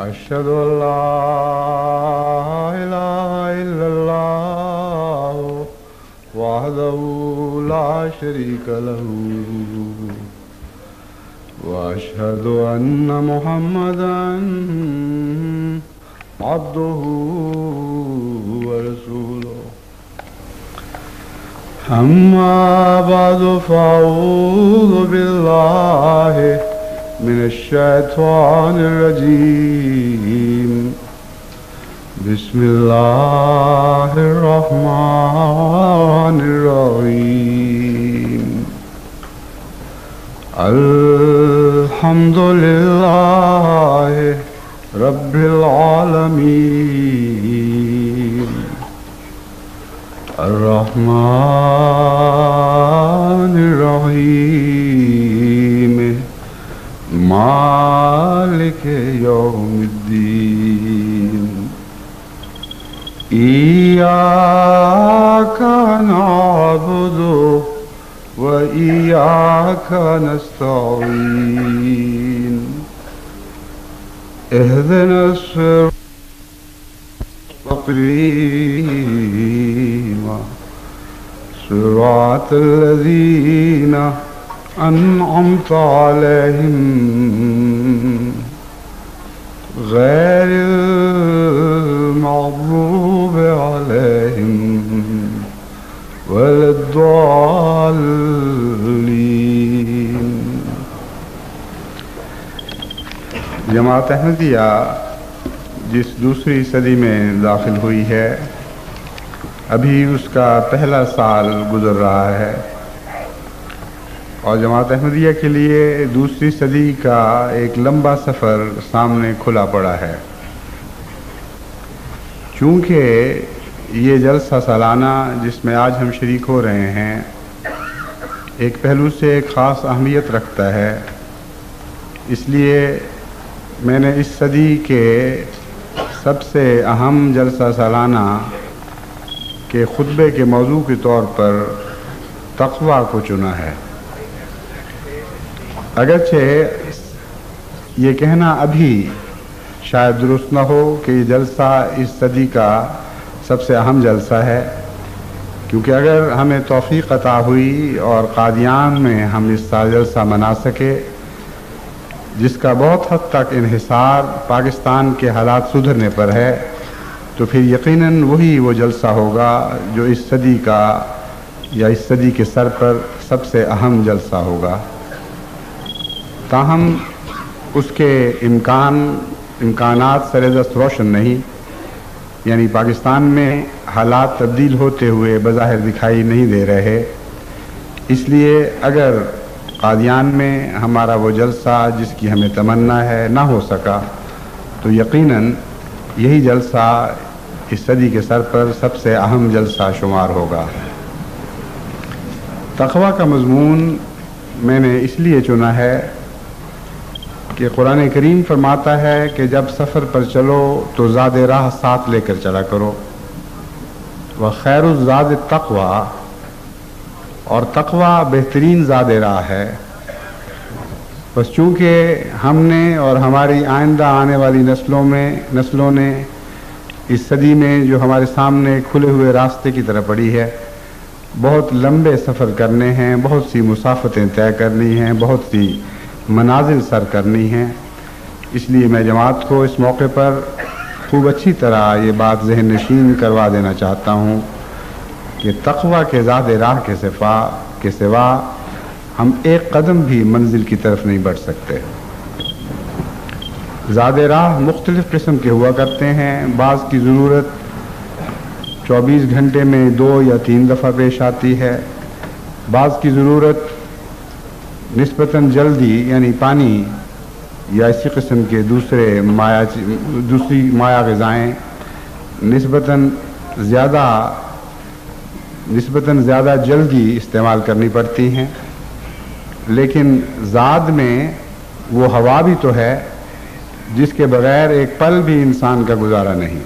أشهد أن لا إله إلا الله وحده لا شريك له وأشهد أن محمدا عبده ورسوله أما بعد فأعوذ بالله من الشيطان الرجيم بسم الله الرحمن الرحيم الحمد لله رب العالمين الرحمن الرحيم مالك يوم الدين إياك نعبد وإياك نستعين اهدنا الصراط المستقيم صراط الذين أنعمت عليهم غير المغضوب عليهم ولا الضالين. جماعت احمدیہ جس دوسری صدی میں داخل ہوئی ہے، ابھی اس کا پہلا سال گزر رہا ہے اور جماعت احمدیہ کے لیے دوسری صدی کا ایک لمبا سفر سامنے کھلا پڑا ہے. چونکہ یہ جلسہ سالانہ جس میں آج ہم شریک ہو رہے ہیں ایک پہلو سے ایک خاص اہمیت رکھتا ہے، اس لیے میں نے اس صدی کے سب سے اہم جلسہ سالانہ کے خطبے کے موضوع کے طور پر تقویٰ کو چنا ہے. اگرچہ یہ کہنا ابھی شاید درست نہ ہو کہ یہ جلسہ اس صدی کا سب سے اہم جلسہ ہے، کیونکہ اگر ہمیں توفیق عطا ہوئی اور قادیان میں ہم اس سال جلسہ منا سکے جس کا بہت حد تک انحصار پاکستان کے حالات سدھرنے پر ہے، تو پھر یقیناً وہی وہ جلسہ ہوگا جو اس صدی کا یا اس صدی کے سر پر سب سے اہم جلسہ ہوگا. تاہم اس کے امکانات سر دست روشن نہیں، یعنی پاکستان میں حالات تبدیل ہوتے ہوئے بظاہر دکھائی نہیں دے رہے. اس لیے اگر قادیان میں ہمارا وہ جلسہ جس کی ہمیں تمنا ہے نہ ہو سکا تو یقیناً یہی جلسہ اس صدی کے سر پر سب سے اہم جلسہ شمار ہوگا. تقویٰ کا مضمون میں نے اس لیے چنا ہے کہ قرآن کریم فرماتا ہے کہ جب سفر پر چلو تو زاد راہ ساتھ لے کر چلا کرو. وخیر الزاد التقویٰ، اور تقویٰ بہترین زاد راہ ہے. بس چونکہ ہم نے اور ہماری آئندہ آنے والی نسلوں نے اس صدی میں جو ہمارے سامنے کھلے ہوئے راستے کی طرف پڑی ہے، بہت لمبے سفر کرنے ہیں، بہت سی مسافتیں طے کرنی ہیں، بہت سی منازل سر کرنی ہیں. اس لیے میں جماعت کو اس موقع پر خوب اچھی طرح یہ بات ذہن نشین کروا دینا چاہتا ہوں کہ تقویٰ کے زاد راہ کے سوا ہم ایک قدم بھی منزل کی طرف نہیں بڑھ سکتے. زاد راہ مختلف قسم کے ہوا کرتے ہیں. بعض کی ضرورت 24 گھنٹے میں 2 یا 3 دفعہ پیش آتی ہے، بعض کی ضرورت نسبتاً جلدی یعنی پانی یا اسی قسم کے دوسری مائع غذائیں نسبتاً زیادہ جلدی استعمال کرنی پڑتی ہیں. لیکن زاد میں وہ ہوا بھی تو ہے جس کے بغیر ایک پل بھی انسان کا گزارا نہیں.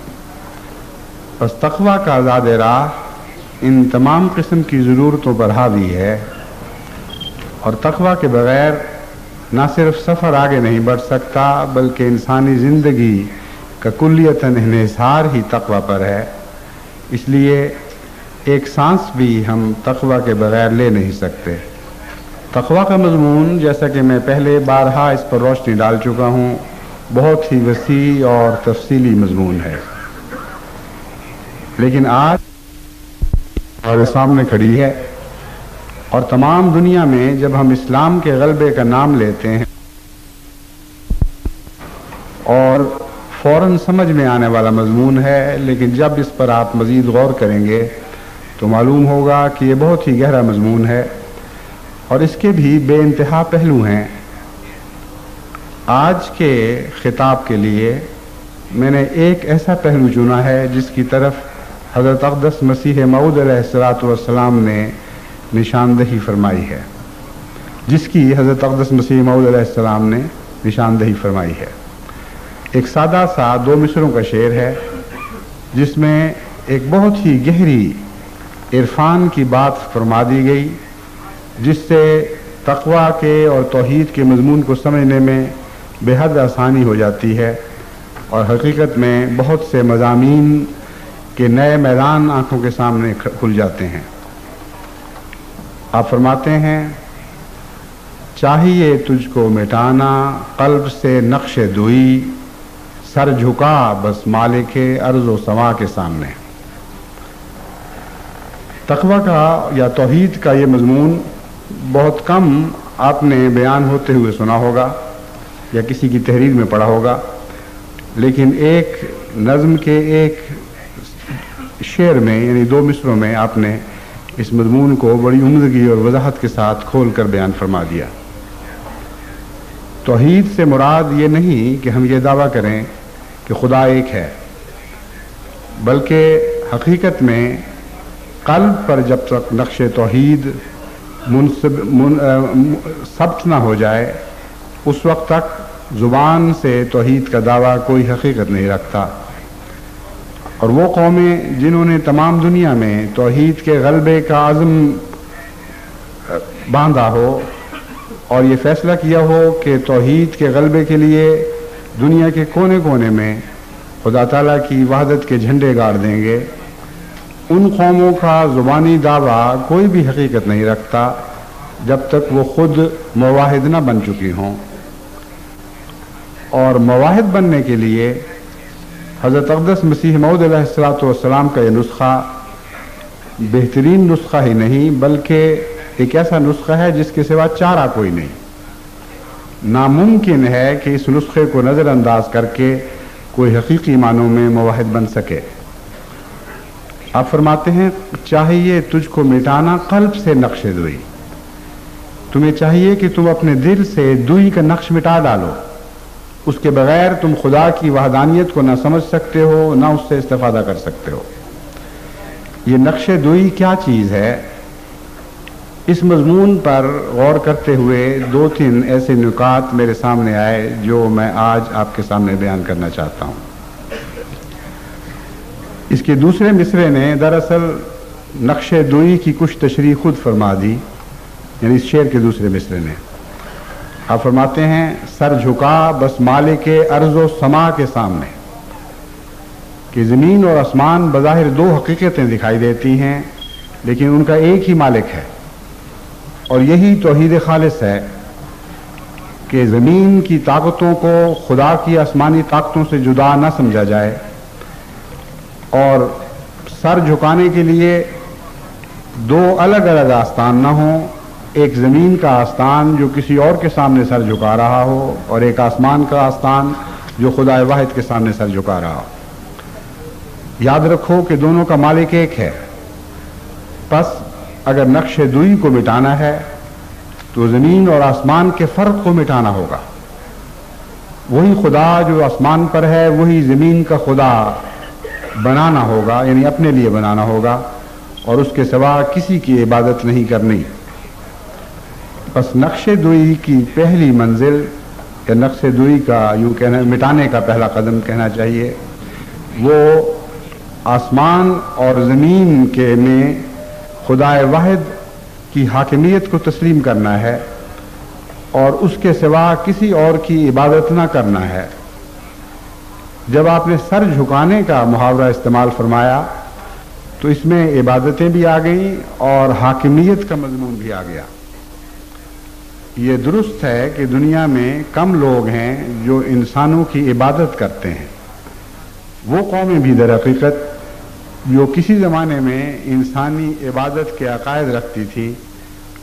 بس تقویٰ کا زاد راہ ان تمام قسم کی ضرورتوں پر حاوی ہے، اور تقویٰ کے بغیر نہ صرف سفر آگے نہیں بڑھ سکتا بلکہ انسانی زندگی کا کلیتاً انحصار ہی تقوی پر ہے۔ اس لیے ایک سانس بھی ہم تقوی کے بغیر لے نہیں سکتے۔ تقوی کا مضمون، جیسا کہ میں پہلے بارہا اس پر روشنی ڈال چکا ہوں، بہت ہی وسیع اور تفصیلی مضمون ہے، لیکن آج ہمارے سامنے کھڑی ہے، اور تمام دنیا میں جب ہم اسلام کے غلبے کا نام لیتے ہیں اور فوراً سمجھ میں آنے والا مضمون ہے، لیکن جب اس پر آپ مزید غور کریں گے تو معلوم ہوگا کہ یہ بہت ہی گہرا مضمون ہے اور اس کے بھی بے انتہا پہلو ہیں۔ آج کے خطاب کے لیے میں نے ایک ایسا پہلو چنا ہے جس کی طرف حضرت اقدس مسیح موعود علیہ السلام نے نشاندہی فرمائی ہے، جس کی حضرت اقدس مسیح موعود علیہ السلام نے نشاندہی فرمائی ہے۔ ایک سادہ سا 2 مصروں کا شعر ہے جس میں ایک بہت ہی گہری عرفان کی بات فرما دی گئی، جس سے تقوی کے اور توحید کے مضمون کو سمجھنے میں بے حد آسانی ہو جاتی ہے، اور حقیقت میں بہت سے مضامین کے نئے میدان آنکھوں کے سامنے کھل جاتے ہیں۔ آپ فرماتے ہیں، چاہیے تجھ کو مٹانا قلب سے نقش دوئی، سر جھکا بس مالک ارض و سما کے سامنے۔ تقوی کا یا توحید کا یہ مضمون بہت کم آپ نے بیان ہوتے ہوئے سنا ہوگا یا کسی کی تحریر میں پڑھا ہوگا، لیکن ایک نظم کے ایک شعر میں یعنی 2 مصروں میں آپ نے اس مضمون کو بڑی عمدگی اور وضاحت کے ساتھ کھول کر بیان فرما دیا۔ توحید سے مراد یہ نہیں کہ ہم یہ دعویٰ کریں کہ خدا ایک ہے، بلکہ حقیقت میں قلب پر جب تک نقش توحید ثبت نہ ہو جائے اس وقت تک زبان سے توحید کا دعویٰ کوئی حقیقت نہیں رکھتا۔ اور وہ قومیں جنہوں نے تمام دنیا میں توحید کے غلبے کا عزم باندھا ہو اور یہ فیصلہ کیا ہو کہ توحید کے غلبے کے لیے دنیا کے کونے کونے میں خدا تعالیٰ کی وحدت کے جھنڈے گاڑ دیں گے، ان قوموں کا زبانی دعویٰ کوئی بھی حقیقت نہیں رکھتا جب تک وہ خود مواحد نہ بن چکی ہوں۔ اور مواحد بننے کے لیے حضرت اقدس مسیح موعود علیہ السلام کا یہ نسخہ بہترین نسخہ ہی نہیں بلکہ ایک ایسا نسخہ ہے جس کے سوا چارہ کوئی نہیں۔ ناممکن ہے کہ اس نسخے کو نظر انداز کر کے کوئی حقیقی معنوں میں مواحد بن سکے۔ آپ فرماتے ہیں، چاہیے تجھ کو مٹانا قلب سے نقش دوئی، تمہیں چاہیے کہ تم اپنے دل سے دوئی کا نقش مٹا ڈالو، اس کے بغیر تم خدا کی وحدانیت کو نہ سمجھ سکتے ہو نہ اس سے استفادہ کر سکتے ہو۔ یہ نقش دوئی کیا چیز ہے؟ اس مضمون پر غور کرتے ہوئے 2-3 ایسے نکات میرے سامنے آئے جو میں آج آپ کے سامنے بیان کرنا چاہتا ہوں۔ اس کے دوسرے مصرے نے دراصل نقش دوئی کی کچھ تشریح خود فرما دی، یعنی اس شعر کے دوسرے مصرے نے۔ آپ فرماتے ہیں، سر جھکا بس مالک ارض و سما کے سامنے، کہ زمین اور آسمان بظاہر 2 حقیقتیں دکھائی دیتی ہیں لیکن ان کا ایک ہی مالک ہے، اور یہی توحید خالص ہے کہ زمین کی طاقتوں کو خدا کی آسمانی طاقتوں سے جدا نہ سمجھا جائے، اور سر جھکانے کے لیے 2 الگ الگ آستان نہ ہوں، ایک زمین کا آستان جو کسی اور کے سامنے سر جھکا رہا ہو اور ایک آسمان کا آستان جو خدا واحد کے سامنے سر جھکا رہا ہو۔ یاد رکھو کہ دونوں کا مالک ایک ہے، پس اگر نقش دوئی کو مٹانا ہے تو زمین اور آسمان کے فرق کو مٹانا ہوگا۔ وہی خدا جو آسمان پر ہے وہی زمین کا خدا بنانا ہوگا، یعنی اپنے لیے بنانا ہوگا، اور اس کے سوا کسی کی عبادت نہیں کرنی۔ بس نقش دوئی کی پہلی منزل یا نقش دوئی کا یوں کہنا مٹانے کا پہلا قدم کہنا چاہیے، وہ آسمان اور زمین کے میں خدا واحد کی حاکمیت کو تسلیم کرنا ہے، اور اس کے سوا کسی اور کی عبادت نہ کرنا ہے۔ جب آپ نے سر جھکانے کا محاورہ استعمال فرمایا تو اس میں عبادتیں بھی آ گئیں اور حاکمیت کا مضمون بھی آ گیا۔ یہ درست ہے کہ دنیا میں کم لوگ ہیں جو انسانوں کی عبادت کرتے ہیں۔ وہ قومیں بھی در حقیقت جو کسی زمانے میں انسانی عبادت کے عقائد رکھتی تھی،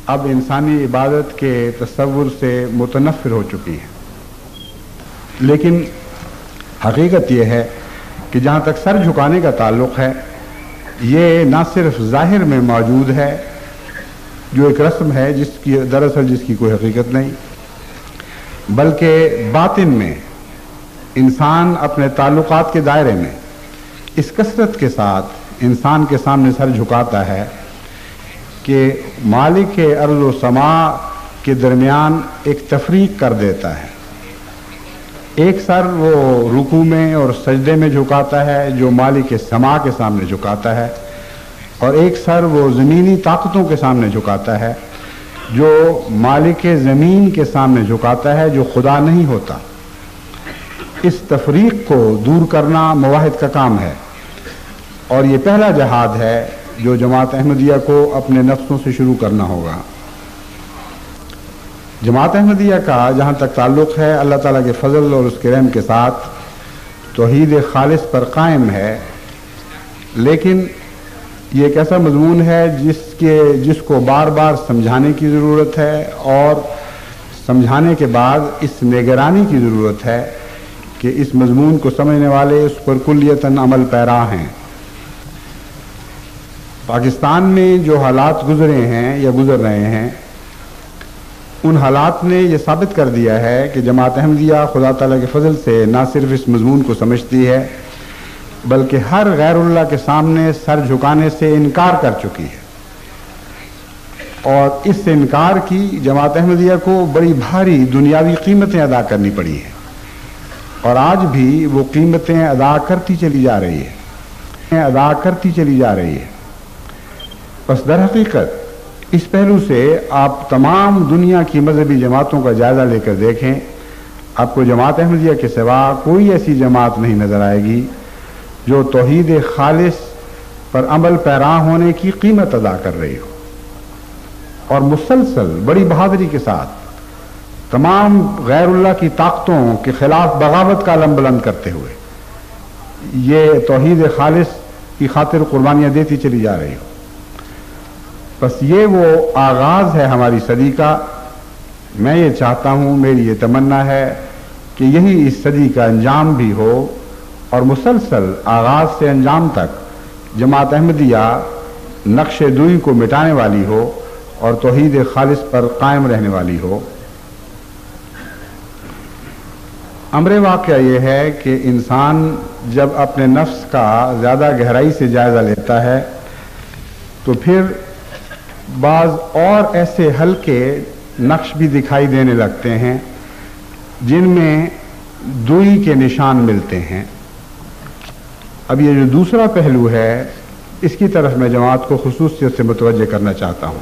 اب انسانی عبادت کے تصور سے متنفر ہو چکی ہیں۔ لیکن حقیقت یہ ہے کہ جہاں تک سر جھکانے کا تعلق ہے، یہ نہ صرف ظاہر میں موجود ہے جو ایک رسم ہے جس کی کوئی حقیقت نہیں، بلکہ باطن میں انسان اپنے تعلقات کے دائرے میں اس کثرت کے ساتھ انسان کے سامنے سر جھکاتا ہے کہ مالک ارض و سماء کے درمیان ایک تفریق کر دیتا ہے۔ ایک سر وہ رکوع میں اور سجدے میں جھکاتا ہے جو مالک سماء کے سامنے جھکاتا ہے، اور ایک سر وہ زمینی طاقتوں کے سامنے جھکاتا ہے جو مالک زمین کے سامنے جھکاتا ہے، جو خدا نہیں ہوتا۔ اس تفریق کو دور کرنا موحد کا کام ہے، اور یہ پہلا جہاد ہے جو جماعت احمدیہ کو اپنے نفسوں سے شروع کرنا ہوگا۔ جماعت احمدیہ کا جہاں تک تعلق ہے، اللہ تعالیٰ کے فضل اور اس کے رحم کے ساتھ توحید خالص پر قائم ہے، لیکن یہ ایک ایسا مضمون ہے جس کو بار بار سمجھانے کی ضرورت ہے، اور سمجھانے کے بعد اس نگرانی کی ضرورت ہے کہ اس مضمون کو سمجھنے والے اس پر کلیتاً عمل پیرا ہیں۔ پاکستان میں جو حالات گزرے ہیں یا گزر رہے ہیں، ان حالات نے یہ ثابت کر دیا ہے کہ جماعت احمدیہ خدا تعالیٰ کے فضل سے نہ صرف اس مضمون کو سمجھتی ہے بلکہ ہر غیر اللہ کے سامنے سر جھکانے سے انکار کر چکی ہے، اور اس انکار کی جماعت احمدیہ کو بڑی بھاری دنیاوی قیمتیں ادا کرنی پڑی ہیں، اور آج بھی وہ قیمتیں ادا کرتی چلی جا رہی ہے۔ بس در حقیقت اس پہلو سے آپ تمام دنیا کی مذہبی جماعتوں کا جائزہ لے کر دیکھیں، آپ کو جماعت احمدیہ کے سوا کوئی ایسی جماعت نہیں نظر آئے گی جو توحید خالص پر عمل پیرا ہونے کی قیمت ادا کر رہی ہو، اور مسلسل بڑی بہادری کے ساتھ تمام غیر اللہ کی طاقتوں کے خلاف بغاوت کا علم بلند کرتے ہوئے یہ توحید خالص کی خاطر قربانیاں دیتی چلی جا رہی ہو۔ بس یہ وہ آغاز ہے ہماری صدی کا۔ میں یہ چاہتا ہوں، میری یہ تمنا ہے کہ یہی اس صدی کا انجام بھی ہو، اور مسلسل آغاز سے انجام تک جماعت احمدیہ نقش دوئی کو مٹانے والی ہو اور توحید خالص پر قائم رہنے والی ہو۔ امر واقعہ یہ ہے کہ انسان جب اپنے نفس کا زیادہ گہرائی سے جائزہ لیتا ہے تو پھر بعض اور ایسے ہلکے نقش بھی دکھائی دینے لگتے ہیں جن میں دوئی کے نشان ملتے ہیں۔ اب یہ جو دوسرا پہلو ہے، اس کی طرف میں جماعت کو خصوصیت سے متوجہ کرنا چاہتا ہوں۔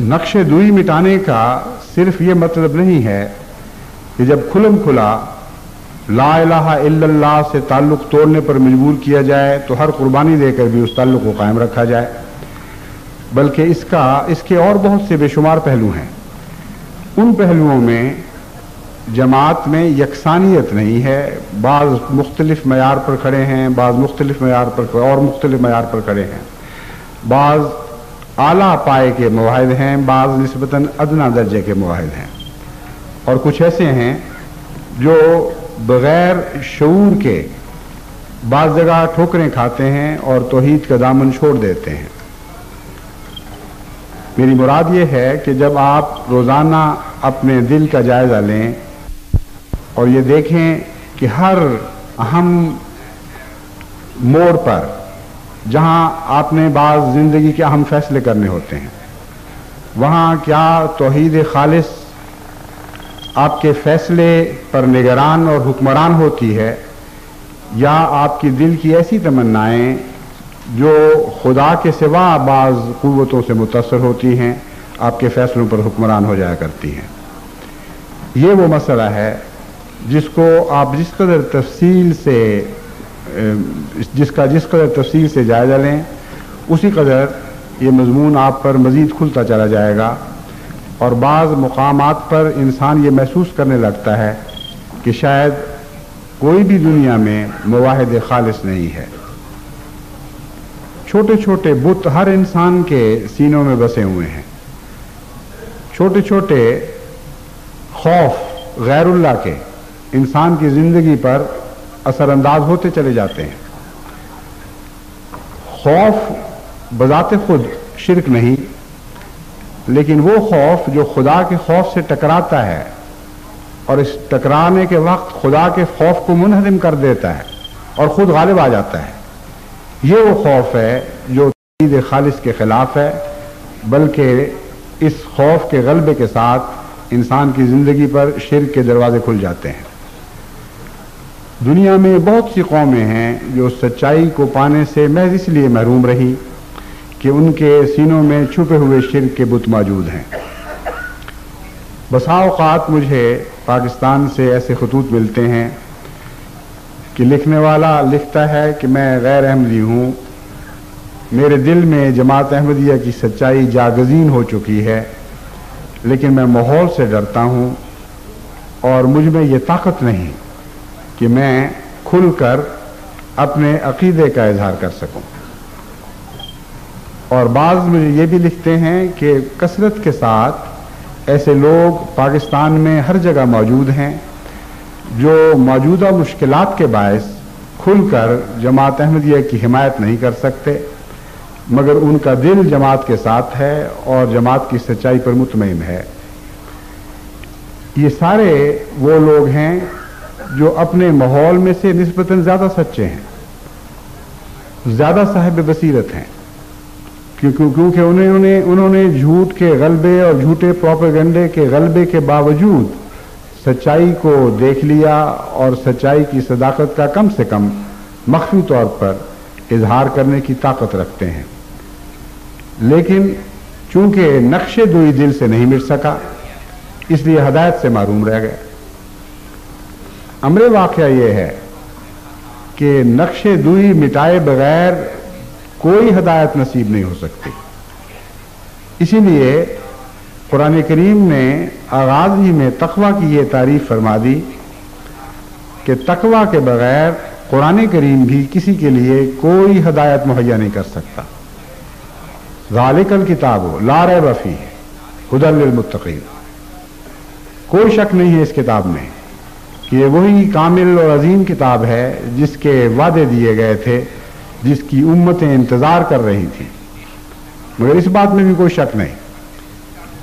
نقش دوئی مٹانے کا صرف یہ مطلب نہیں ہے کہ جب کھلم کھلا لا الہ الا اللہ سے تعلق توڑنے پر مجبور کیا جائے تو ہر قربانی دے کر بھی اس تعلق کو قائم رکھا جائے، بلکہ اس کے اور بہت سے بے شمار پہلو ہیں۔ ان پہلوؤں میں جماعت میں یکسانیت نہیں ہے، بعض مختلف معیار پر کھڑے ہیں، بعض مختلف معیار پر کھڑے ہیں، بعض اعلیٰ پائے کے مواحد ہیں، بعض نسبتاً ادنیٰ درجے کے مواحد ہیں، اور کچھ ایسے ہیں جو بغیر شعور کے بعض جگہ ٹھوکریں کھاتے ہیں اور توحید کا دامن چھوڑ دیتے ہیں۔ میری مراد یہ ہے کہ جب آپ روزانہ اپنے دل کا جائزہ لیں اور یہ دیکھیں کہ ہر اہم موڑ پر جہاں آپ نے بعض زندگی کے اہم فیصلے کرنے ہوتے ہیں، وہاں کیا توحید خالص آپ کے فیصلے پر نگران اور حکمران ہوتی ہے، یا آپ کی دل کی ایسی تمنائیں جو خدا کے سوا بعض قوتوں سے متاثر ہوتی ہیں، آپ کے فیصلوں پر حکمران ہو جایا کرتی ہیں۔ یہ وہ مسئلہ ہے جس کو آپ جس قدر تفصیل سے جائزہ لیں، اسی قدر یہ مضمون آپ پر مزید کھلتا چلا جائے گا، اور بعض مقامات پر انسان یہ محسوس کرنے لگتا ہے کہ شاید کوئی بھی دنیا میں مواحد خالص نہیں ہے۔ چھوٹے چھوٹے بت ہر انسان کے سینوں میں بسے ہوئے ہیں، چھوٹے چھوٹے خوف غیر اللہ کے انسان کی زندگی پر اثر انداز ہوتے چلے جاتے ہیں۔ خوف بذات خود شرک نہیں، لیکن وہ خوف جو خدا کے خوف سے ٹکراتا ہے اور اس ٹکرانے کے وقت خدا کے خوف کو منہدم کر دیتا ہے اور خود غالب آ جاتا ہے، یہ وہ خوف ہے جو توحید خالص کے خلاف ہے، بلکہ اس خوف کے غلبے کے ساتھ انسان کی زندگی پر شرک کے دروازے کھل جاتے ہیں۔ دنیا میں بہت سی قومیں ہیں جو سچائی کو پانے سے محض اس لیے محروم رہی کہ ان کے سینوں میں چھپے ہوئے شرک کے بت موجود ہیں۔ بسا اوقات مجھے پاکستان سے ایسے خطوط ملتے ہیں کہ لکھنے والا لکھتا ہے کہ میں غیر احمدی ہوں، میرے دل میں جماعت احمدیہ کی سچائی جاگزین ہو چکی ہے، لیکن میں ماحول سے ڈرتا ہوں اور مجھ میں یہ طاقت نہیں کہ میں کھل کر اپنے عقیدے کا اظہار کر سکوں۔ اور بعض مجھے یہ بھی لکھتے ہیں کہ کثرت کے ساتھ ایسے لوگ پاکستان میں ہر جگہ موجود ہیں جو موجودہ مشکلات کے باعث کھل کر جماعت احمدیہ کی حمایت نہیں کر سکتے، مگر ان کا دل جماعت کے ساتھ ہے اور جماعت کی سچائی پر مطمئن ہے۔ یہ سارے وہ لوگ ہیں جو اپنے ماحول میں سے نسبتاً زیادہ سچے ہیں، زیادہ صاحب بصیرت ہیں، کیونکہ انہوں نے جھوٹ کے غلبے اور جھوٹے پروپیگنڈے کے غلبے کے باوجود سچائی کو دیکھ لیا اور سچائی کی صداقت کا کم سے کم مخفی طور پر اظہار کرنے کی طاقت رکھتے ہیں، لیکن چونکہ نقش دوئی دل سے نہیں مٹ سکا اس لیے ہدایت سے محروم رہ گئے۔ امر واقعہ یہ ہے کہ نقش دوئی مٹائے بغیر کوئی ہدایت نصیب نہیں ہو سکتی، اسی لیے قرآن کریم نے آغاز ہی میں تقویٰ کی یہ تعریف فرما دی کہ تقویٰ کے بغیر قرآن کریم بھی کسی کے لیے کوئی ہدایت مہیا نہیں کر سکتا۔ ذالک الکتاب لا ریب فیہ ھدی للمتقین، کوئی شک نہیں ہے اس کتاب میں کہ یہ وہی کامل اور عظیم کتاب ہے جس کے وعدے دیے گئے تھے، جس کی امتیں انتظار کر رہی تھیں، مگر اس بات میں بھی کوئی شک نہیں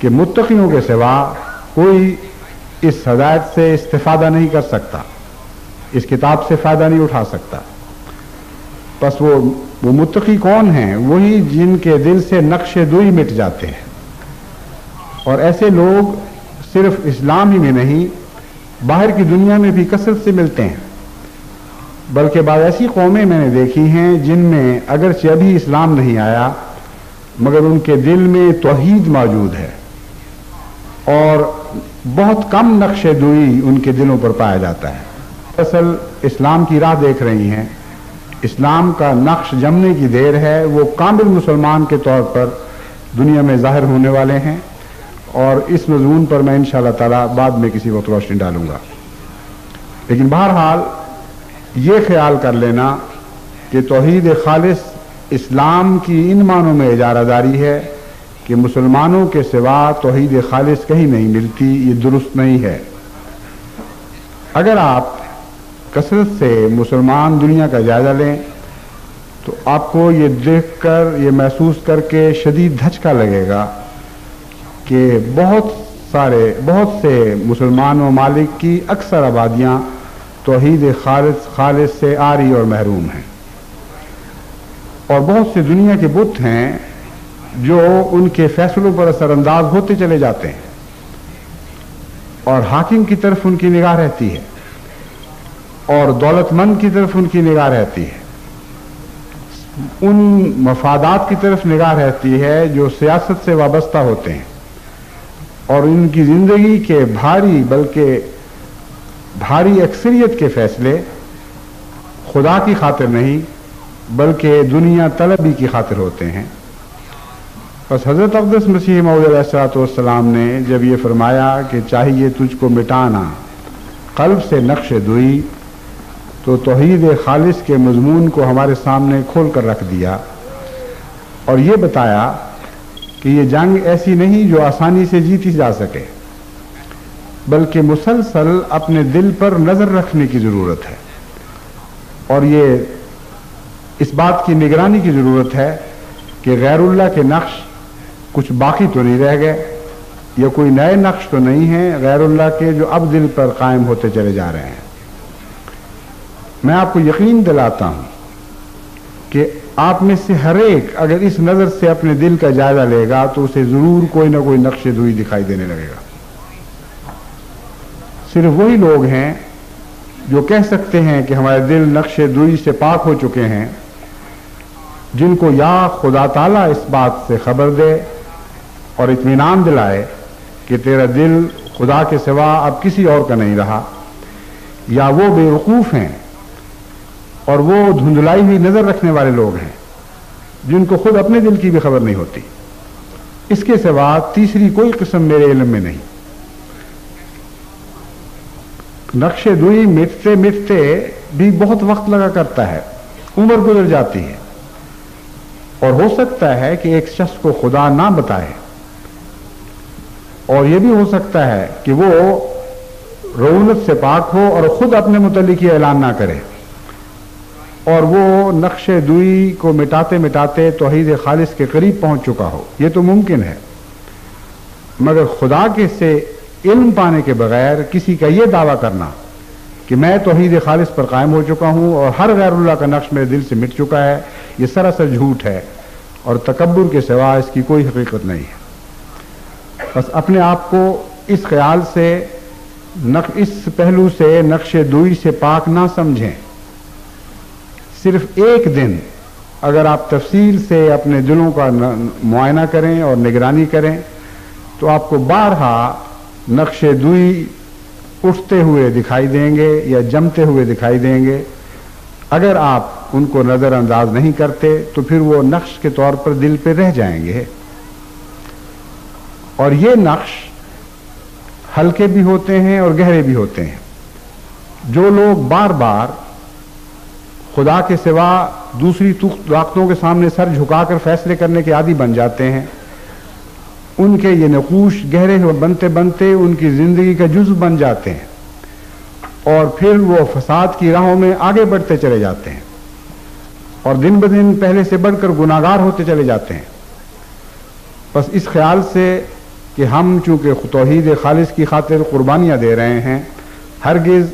کہ متقیوں کے سوا کوئی اس ہدایت سے استفادہ نہیں کر سکتا، اس کتاب سے فائدہ نہیں اٹھا سکتا۔ پس وہ متقی کون ہیں؟ وہی جن کے دل سے نقش دوئی مٹ جاتے ہیں، اور ایسے لوگ صرف اسلام ہی میں نہیں باہر کی دنیا میں بھی کثرت سے ملتے ہیں، بلکہ بعض ایسی قومیں میں نے دیکھی ہیں جن میں اگرچہ ابھی اسلام نہیں آیا مگر ان کے دل میں توحید موجود ہے اور بہت کم نقش دوئی ان کے دلوں پر پایا جاتا ہے۔ اصل اسلام کی راہ دیکھ رہی ہیں، اسلام کا نقش جمنے کی دیر ہے، وہ کامل مسلمان کے طور پر دنیا میں ظاہر ہونے والے ہیں، اور اس مضمون پر میں انشاءاللہ تعالی بعد میں کسی وقت روشنی ڈالوں گا۔ لیکن بہرحال یہ خیال کر لینا کہ توحید خالص اسلام کی ان معنوں میں اجارہ داری ہے کہ مسلمانوں کے سوا توحید خالص کہیں نہیں ملتی، یہ درست نہیں ہے۔ اگر آپ کثرت سے مسلمان دنیا کا جائزہ لیں تو آپ کو یہ دیکھ کر، یہ محسوس کر کے شدید دھچکا لگے گا کہ بہت سے مسلمان ممالک کی اکثر آبادیاں توحید خالص سے عاری اور محروم ہیں، اور بہت سے دنیا کے بت ہیں جو ان کے فیصلوں پر اثر انداز ہوتے چلے جاتے ہیں، اور حاکم کی طرف ان کی نگاہ رہتی ہے اور دولت مند کی طرف ان کی نگاہ رہتی ہے، ان مفادات کی طرف نگاہ رہتی ہے جو سیاست سے وابستہ ہوتے ہیں، اور ان کی زندگی کے بھاری اکثریت کے فیصلے خدا کی خاطر نہیں بلکہ دنیا طلبی کی خاطر ہوتے ہیں۔ بس حضرت اقدس مسیح موعود علیہ الصلوۃ والسلام نے جب یہ فرمایا کہ چاہیے تجھ کو مٹانا قلب سے نقش دوئی، تو توحید خالص کے مضمون کو ہمارے سامنے کھول کر رکھ دیا اور یہ بتایا کہ یہ جنگ ایسی نہیں جو آسانی سے جیتی جا سکے، بلکہ مسلسل اپنے دل پر نظر رکھنے کی ضرورت ہے، اور یہ اس بات کی نگرانی کی ضرورت ہے کہ غیر اللہ کے نقش کچھ باقی تو نہیں رہ گئے، یا کوئی نئے نقش تو نہیں ہیں غیر اللہ کے جو اب دل پر قائم ہوتے چلے جا رہے ہیں۔ میں آپ کو یقین دلاتا ہوں کہ آپ میں سے ہر ایک اگر اس نظر سے اپنے دل کا جائزہ لے گا تو اسے ضرور کوئی نہ کوئی نقش دوئی دکھائی دینے لگے گا۔ صرف وہی لوگ ہیں جو کہہ سکتے ہیں کہ ہمارے دل نقش دوئی سے پاک ہو چکے ہیں، جن کو یا خدا تعالیٰ اس بات سے خبر دے اور اطمینان دلائے کہ تیرا دل خدا کے سوا اب کسی اور کا نہیں رہا، یا وہ بے وقوف ہیں اور وہ دھندلائی ہوئی نظر رکھنے والے لوگ ہیں جن کو خود اپنے دل کی بھی خبر نہیں ہوتی۔ اس کے سوا تیسری کوئی قسم میرے علم میں نہیں۔ نقش دوئی مٹتے مٹتے بھی بہت وقت لگا کرتا ہے، عمر گزر جاتی ہے، اور ہو سکتا ہے کہ ایک شخص کو خدا نہ بتائے، اور یہ بھی ہو سکتا ہے کہ وہ رعونت سے پاک ہو اور خود اپنے متعلق یہ اعلان نہ کرے، اور وہ نقش دوئی کو مٹاتے مٹاتے توحید خالص کے قریب پہنچ چکا ہو۔ یہ تو ممکن ہے، مگر خدا کے سے علم پانے کے بغیر کسی کا یہ دعویٰ کرنا کہ میں توحید خالص پر قائم ہو چکا ہوں اور ہر غیر اللہ کا نقش میرے دل سے مٹ چکا ہے، یہ سراسر جھوٹ ہے اور تکبر کے سوا اس کی کوئی حقیقت نہیں ہے۔ بس اپنے آپ کو اس خیال سے اس پہلو سے نقش دوئی سے پاک نہ سمجھیں۔ صرف ایک دن اگر آپ تفصیل سے اپنے دلوں کا معائنہ کریں اور نگرانی کریں تو آپ کو بارہا نقش دوئی اٹھتے ہوئے دکھائی دیں گے یا جمتے ہوئے دکھائی دیں گے۔ اگر آپ ان کو نظر انداز نہیں کرتے تو پھر وہ نقش کے طور پر دل پہ رہ جائیں گے، اور یہ نقش ہلکے بھی ہوتے ہیں اور گہرے بھی ہوتے ہیں۔ جو لوگ بار بار خدا کے سوا دوسری طاقتوں کے سامنے سر جھکا کر فیصلے کرنے کے عادی بن جاتے ہیں، ان کے یہ نقوش گہرے بنتے بنتے ان کی زندگی کا جزو بن جاتے ہیں، اور پھر وہ فساد کی راہوں میں آگے بڑھتے چلے جاتے ہیں اور دن بدن پہلے سے بڑھ کر گناہگار ہوتے چلے جاتے ہیں۔ بس اس خیال سے کہ ہم چونکہ توحید خالص کی خاطر قربانیاں دے رہے ہیں، ہرگز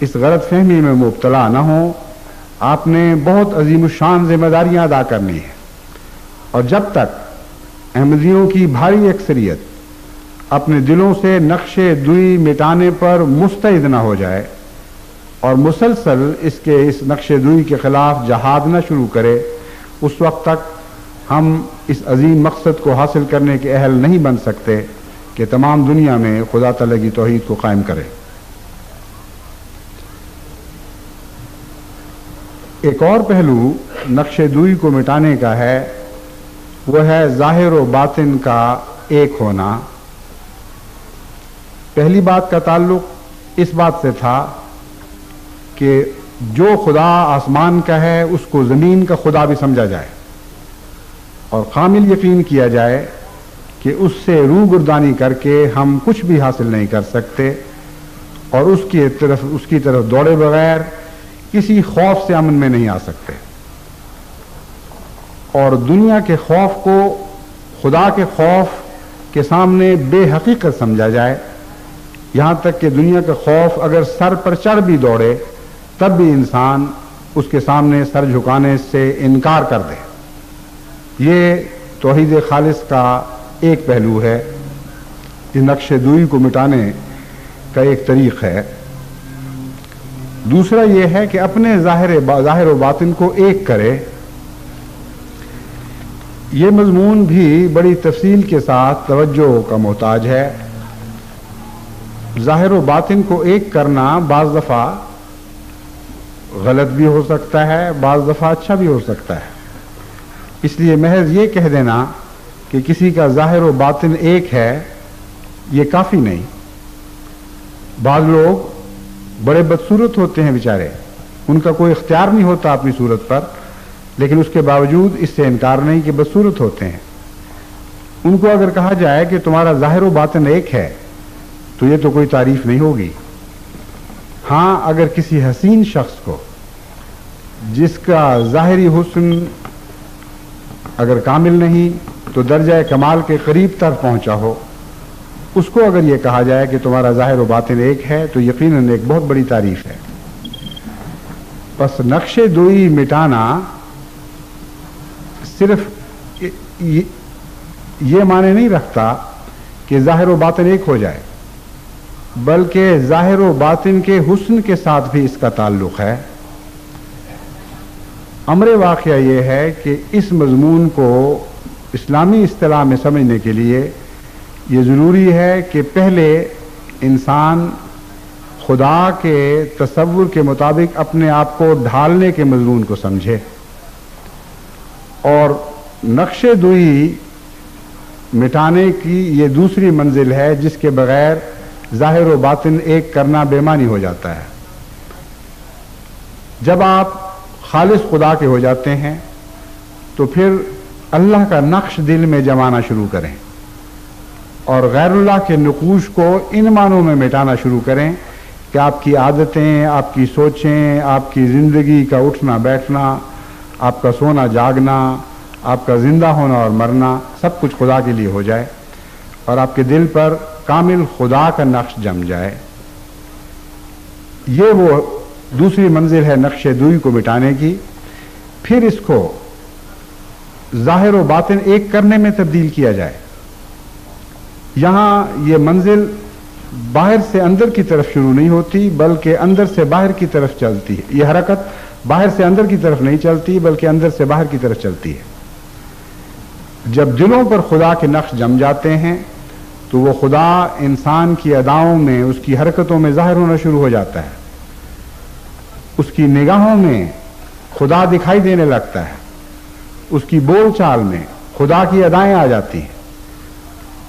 اس غلط فہمی میں مبتلا نہ ہوں۔ آپ نے بہت عظیم الشان ذمہ داریاں ادا کرنی ہیں، اور جب تک احمدیوں کی بھاری اکثریت اپنے دلوں سے نقش دوئی مٹانے پر مستعد نہ ہو جائے اور مسلسل اس نقش دوئی کے خلاف جہاد نہ شروع کرے، اس وقت تک ہم اس عظیم مقصد کو حاصل کرنے کے اہل نہیں بن سکتے کہ تمام دنیا میں خدا تعالی کی توحید کو قائم کرے۔ ایک اور پہلو نقش دوئی کو مٹانے کا ہے، وہ ہے ظاہر و باطن کا ایک ہونا۔ پہلی بات کا تعلق اس بات سے تھا کہ جو خدا آسمان کا ہے اس کو زمین کا خدا بھی سمجھا جائے اور کامل یقین کیا جائے کہ اس سے روگردانی کر کے ہم کچھ بھی حاصل نہیں کر سکتے، اور اس کی طرف دوڑے بغیر کسی خوف سے امن میں نہیں آ سکتے، اور دنیا کے خوف کو خدا کے خوف کے سامنے بے حقیقت سمجھا جائے، یہاں تک کہ دنیا کا خوف اگر سر پر چڑھ بھی دوڑے تب بھی انسان اس کے سامنے سر جھکانے سے انکار کر دے۔ یہ توحید خالص کا ایک پہلو ہے، اس نقش دوئی کو مٹانے کا ایک طریق ہے۔ دوسرا یہ ہے کہ اپنے ظاہر و باطن کو ایک کرے۔ یہ مضمون بھی بڑی تفصیل کے ساتھ توجہ کا محتاج ہے، ظاہر و باطن کو ایک کرنا بعض دفعہ غلط بھی ہو سکتا ہے، بعض دفعہ اچھا بھی ہو سکتا ہے. اس لیے محض یہ کہہ دینا کہ کسی کا ظاہر و باطن ایک ہے یہ کافی نہیں. بعض لوگ بڑے بدصورت ہوتے ہیں بیچارے، ان کا کوئی اختیار نہیں ہوتا اپنی صورت پر، لیکن اس کے باوجود اس سے انکار نہیں کہ بدصورت ہوتے ہیں. ان کو اگر کہا جائے کہ تمہارا ظاہر و باطن ایک ہے تو یہ تو کوئی تعریف نہیں ہوگی. ہاں، اگر کسی حسین شخص کو جس کا ظاہری حسن اگر کامل نہیں تو درجہ کمال کے قریب تر پہنچا ہو، اس کو اگر یہ کہا جائے کہ تمہارا ظاہر و باطن ایک ہے تو یقیناً ایک بہت بڑی تعریف ہے. بس نقش دوئی مٹانا صرف یہ معنی نہیں رکھتا کہ ظاہر و باطن ایک ہو جائے، بلکہ ظاہر و باطن کے حسن کے ساتھ بھی اس کا تعلق ہے. امر واقعہ یہ ہے کہ اس مضمون کو اسلامی اصطلاح میں سمجھنے کے لیے یہ ضروری ہے کہ پہلے انسان خدا کے تصور کے مطابق اپنے آپ کو ڈھالنے کے مضمون کو سمجھے، اور نقش دوئی مٹانے کی یہ دوسری منزل ہے جس کے بغیر ظاہر و باطن ایک کرنا بے معنی ہو جاتا ہے. جب آپ خالص خدا کے ہو جاتے ہیں تو پھر اللہ کا نقش دل میں جمانا شروع کریں اور غیر اللہ کے نقوش کو ان معنوں میں مٹانا شروع کریں کہ آپ کی عادتیں، آپ کی سوچیں، آپ کی زندگی کا اٹھنا بیٹھنا، آپ کا سونا جاگنا، آپ کا زندہ ہونا اور مرنا سب کچھ خدا کے لیے ہو جائے اور آپ کے دل پر کامل خدا کا نقش جم جائے. یہ وہ دوسری منزل ہے نقش دوئی کو مٹانے کی. پھر اس کو ظاہر و باطن ایک کرنے میں تبدیل کیا جائے. یہاں یہ منزل باہر سے اندر کی طرف شروع نہیں ہوتی بلکہ اندر سے باہر کی طرف چلتی ہے. یہ حرکت باہر سے اندر کی طرف نہیں چلتی بلکہ اندر سے باہر کی طرف چلتی ہے. جب دلوں پر خدا کے نقش جم جاتے ہیں تو وہ خدا انسان کی اداؤں میں، اس کی حرکتوں میں ظاہر ہونا شروع ہو جاتا ہے. اس کی نگاہوں میں خدا دکھائی دینے لگتا ہے، اس کی بول چال میں خدا کی ادائیں آ جاتی ہیں.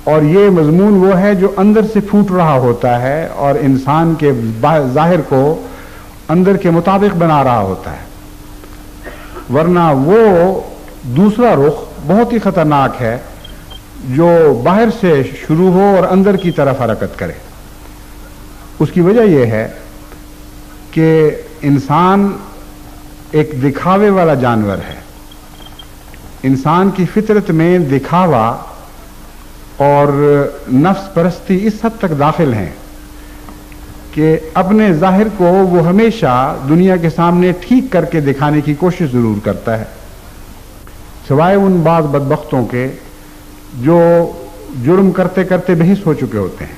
اور یہ مضمون وہ ہے جو اندر سے پھوٹ رہا ہوتا ہے اور انسان کے ظاہر کو اندر کے مطابق بنا رہا ہوتا ہے. ورنہ وہ دوسرا رخ بہت ہی خطرناک ہے جو باہر سے شروع ہو اور اندر کی طرف حرکت کرے. اس کی وجہ یہ ہے کہ انسان ایک دکھاوے والا جانور ہے. انسان کی فطرت میں دکھاوا اور نفس پرستی اس حد تک داخل ہیں کہ اپنے ظاہر کو وہ ہمیشہ دنیا کے سامنے ٹھیک کر کے دکھانے کی کوشش ضرور کرتا ہے، سوائے ان بعض بدبختوں کے جو جرم کرتے کرتے بہش ہو چکے ہوتے ہیں،